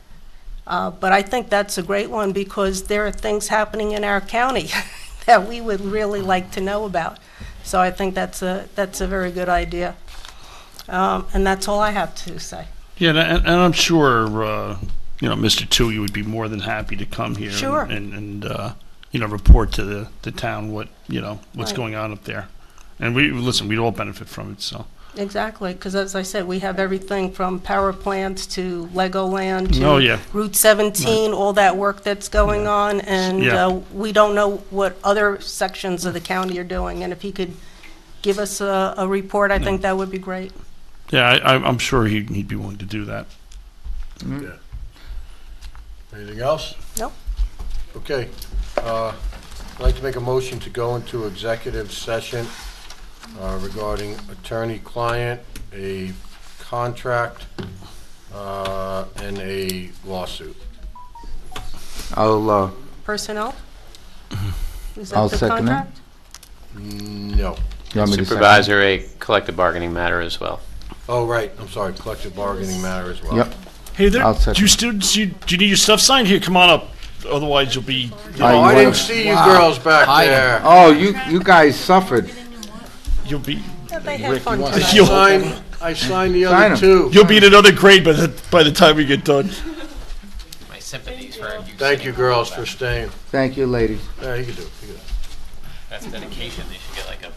But I think that's a great one because there are things happening in our county that we would really like to know about. So I think that's a very good idea. And that's all I have to say. Yeah, and I'm sure, Mr. Toohey would be more than happy to come here. Sure. And report to the town what's Right. going on up there. And we'd all benefit from it, so. Exactly, because as I said, we have everything from power plants to Legoland Oh, to yeah. Route 17, all that work that's going on, and Yeah. we don't know what other sections of the county are doing. And if he could give us a report, I think that would be great. Yeah, I'm sure he'd be willing to do that. Yeah. Anything else? Nope. Okay. I'd like to make a motion to go into executive session regarding attorney-client, a contract, and a lawsuit. I'll Personnel? Is that I'll the second that. contract? No. you want me to second? Supervisor, a collective bargaining matter as well. Oh, right, I'm sorry, collective bargaining matter as well. Yep. Hey there, I'll second. you students, do you need your stuff signed? Here, come on up. Otherwise, you'll be. Oh, I you didn't wanna- see you girls back there. Oh, you guys suffered. You'll be. Yeah, they had fun you tonight. I signed the Sign other 'em. two. You'll be in another grade by the time we get done. My sympathies for you. Thank you, girls, for staying. Thank you, ladies. Yeah, you can do it. You can do it. That's dedication. They should get like a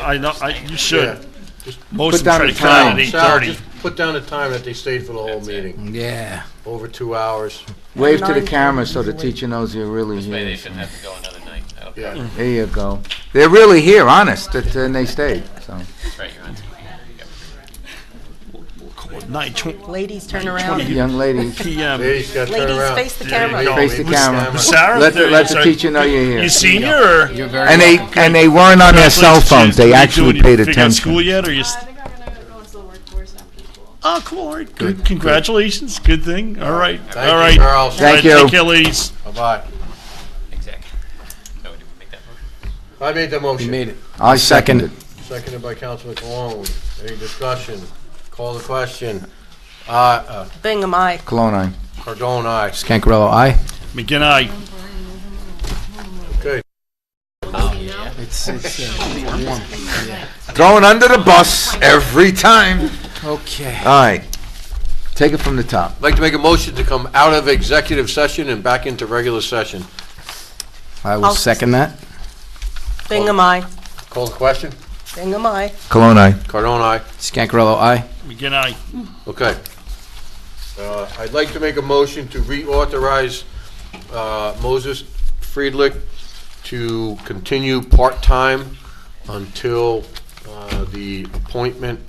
I know. You should. Yeah. Just Most Put of them down try the to cut out time. at Sal, 8:30. just put down the time that they stayed for the whole meeting. Yeah. Over 2 hours. Wave to the camera so the teacher knows you're really This way they here. shouldn't have to go another night. Okay. Yeah. There you go. They're really here, honest, and they stayed, so. That's right, you're on TV. Yep. Ladies, turn around. Young ladies, PM. Ladies, gotta turn Ladies, around. face the There you camera. go. face the Was- camera. was Sarah? Let the Sorry. teacher know you're here. You senior or? And they weren't on their cell phones, they actually paid Figure out school attention. yet, or you? Oh, cool. All right. Good. Congratulations. Good thing. All right. Thank All you, right. girls. Thank All right, you. Take care, ladies. Bye-bye. Exactly. No, did we make that motion? I made the You motion. made it. I second it. Seconded by Councilman Cologne. Any discussion? Call the question. Bingham, aye. Cologne, Cardone, aye. Scancarello, aye. McGinn, aye. Okay. Thrown under the bus every time. Okay. All right, take it from the top. I'd like to make a motion to come out of executive session and back into regular session. I will I'll- second that. Bingham, aye. Call the question. Bingham, aye. Cologne, Cardone, aye. Scancarello, aye. McGinn, aye. Okay. I'd like to make a motion to reauthorize Moses Friedlich to continue part-time until the appointment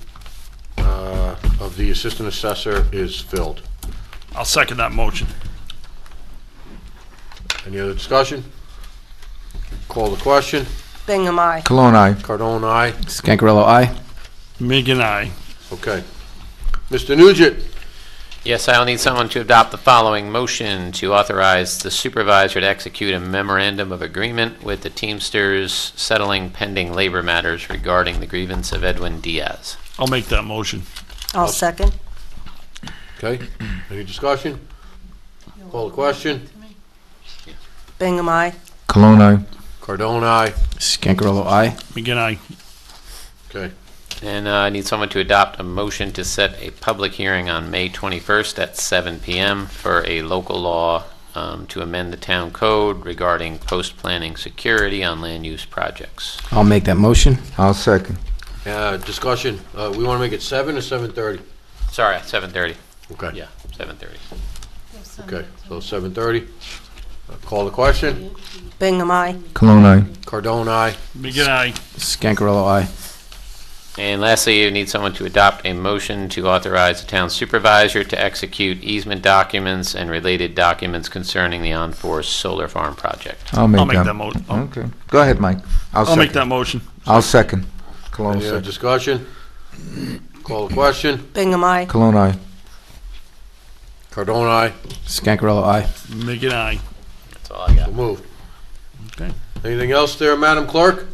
of the assistant assessor is filled. I'll second that motion. Any other discussion? Call the question. Bingham, aye. Cologne, Cardone, aye. Scancarello, aye. McGinn, aye. Okay. Mr. Nugent, Yes, I'll need someone to adopt the following motion to authorize the supervisor to execute a memorandum of agreement with the Teamsters settling pending labor matters regarding the grievance of Edwin Diaz. I'll make that motion. I'll second. Okay, any discussion? Call the question. Bingham, aye. Cologne, aye. Cardone, aye. Scangarello, aye. Again, aye. Okay, And I need someone to adopt a motion to set a public hearing on May 21st at 7 p.m. for a local law to amend the town code regarding post-planning security on land use projects. I'll make that motion. I'll second. discussion, we want to make it 7 or 7:30? Sorry, 7:30. Okay. Yeah, 7:30. Okay, so 7:30. Call the question. Bingham, aye. Cologne, aye. Cardone, aye. Again, aye. Scangarello, aye. And lastly, you need someone to adopt a motion to authorize the town supervisor to execute easement documents and related documents concerning the on-force solar farm project. I'll make that. motion. Okay. Go ahead, Mike. I'll make that motion. I'll second. Cologne, Any other second. discussion? Call the question. Bingham, aye. Cologne, aye. Cardone, aye. Scangarello, aye. Again, aye. That's all I got. So moved. Okay. Anything else there, Madam Clerk?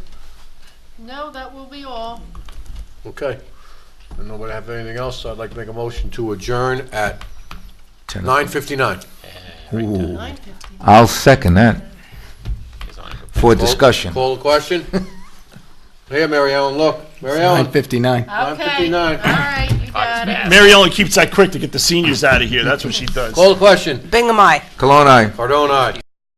No, that will be all. Okay. If nobody have anything else, I'd like to make a motion to adjourn at 10. 9:59. Ooh. 9:50. I'll second that for discussion. Call the question. Here, Mary Ellen, look. Mary Ellen. 9:59. Okay, 9:59. all right, you got it. Mary Ellen keeps that quick to get the seniors out of here. That's what she does. Call the question. Bingham, aye. Cologne, aye. Cardone, aye.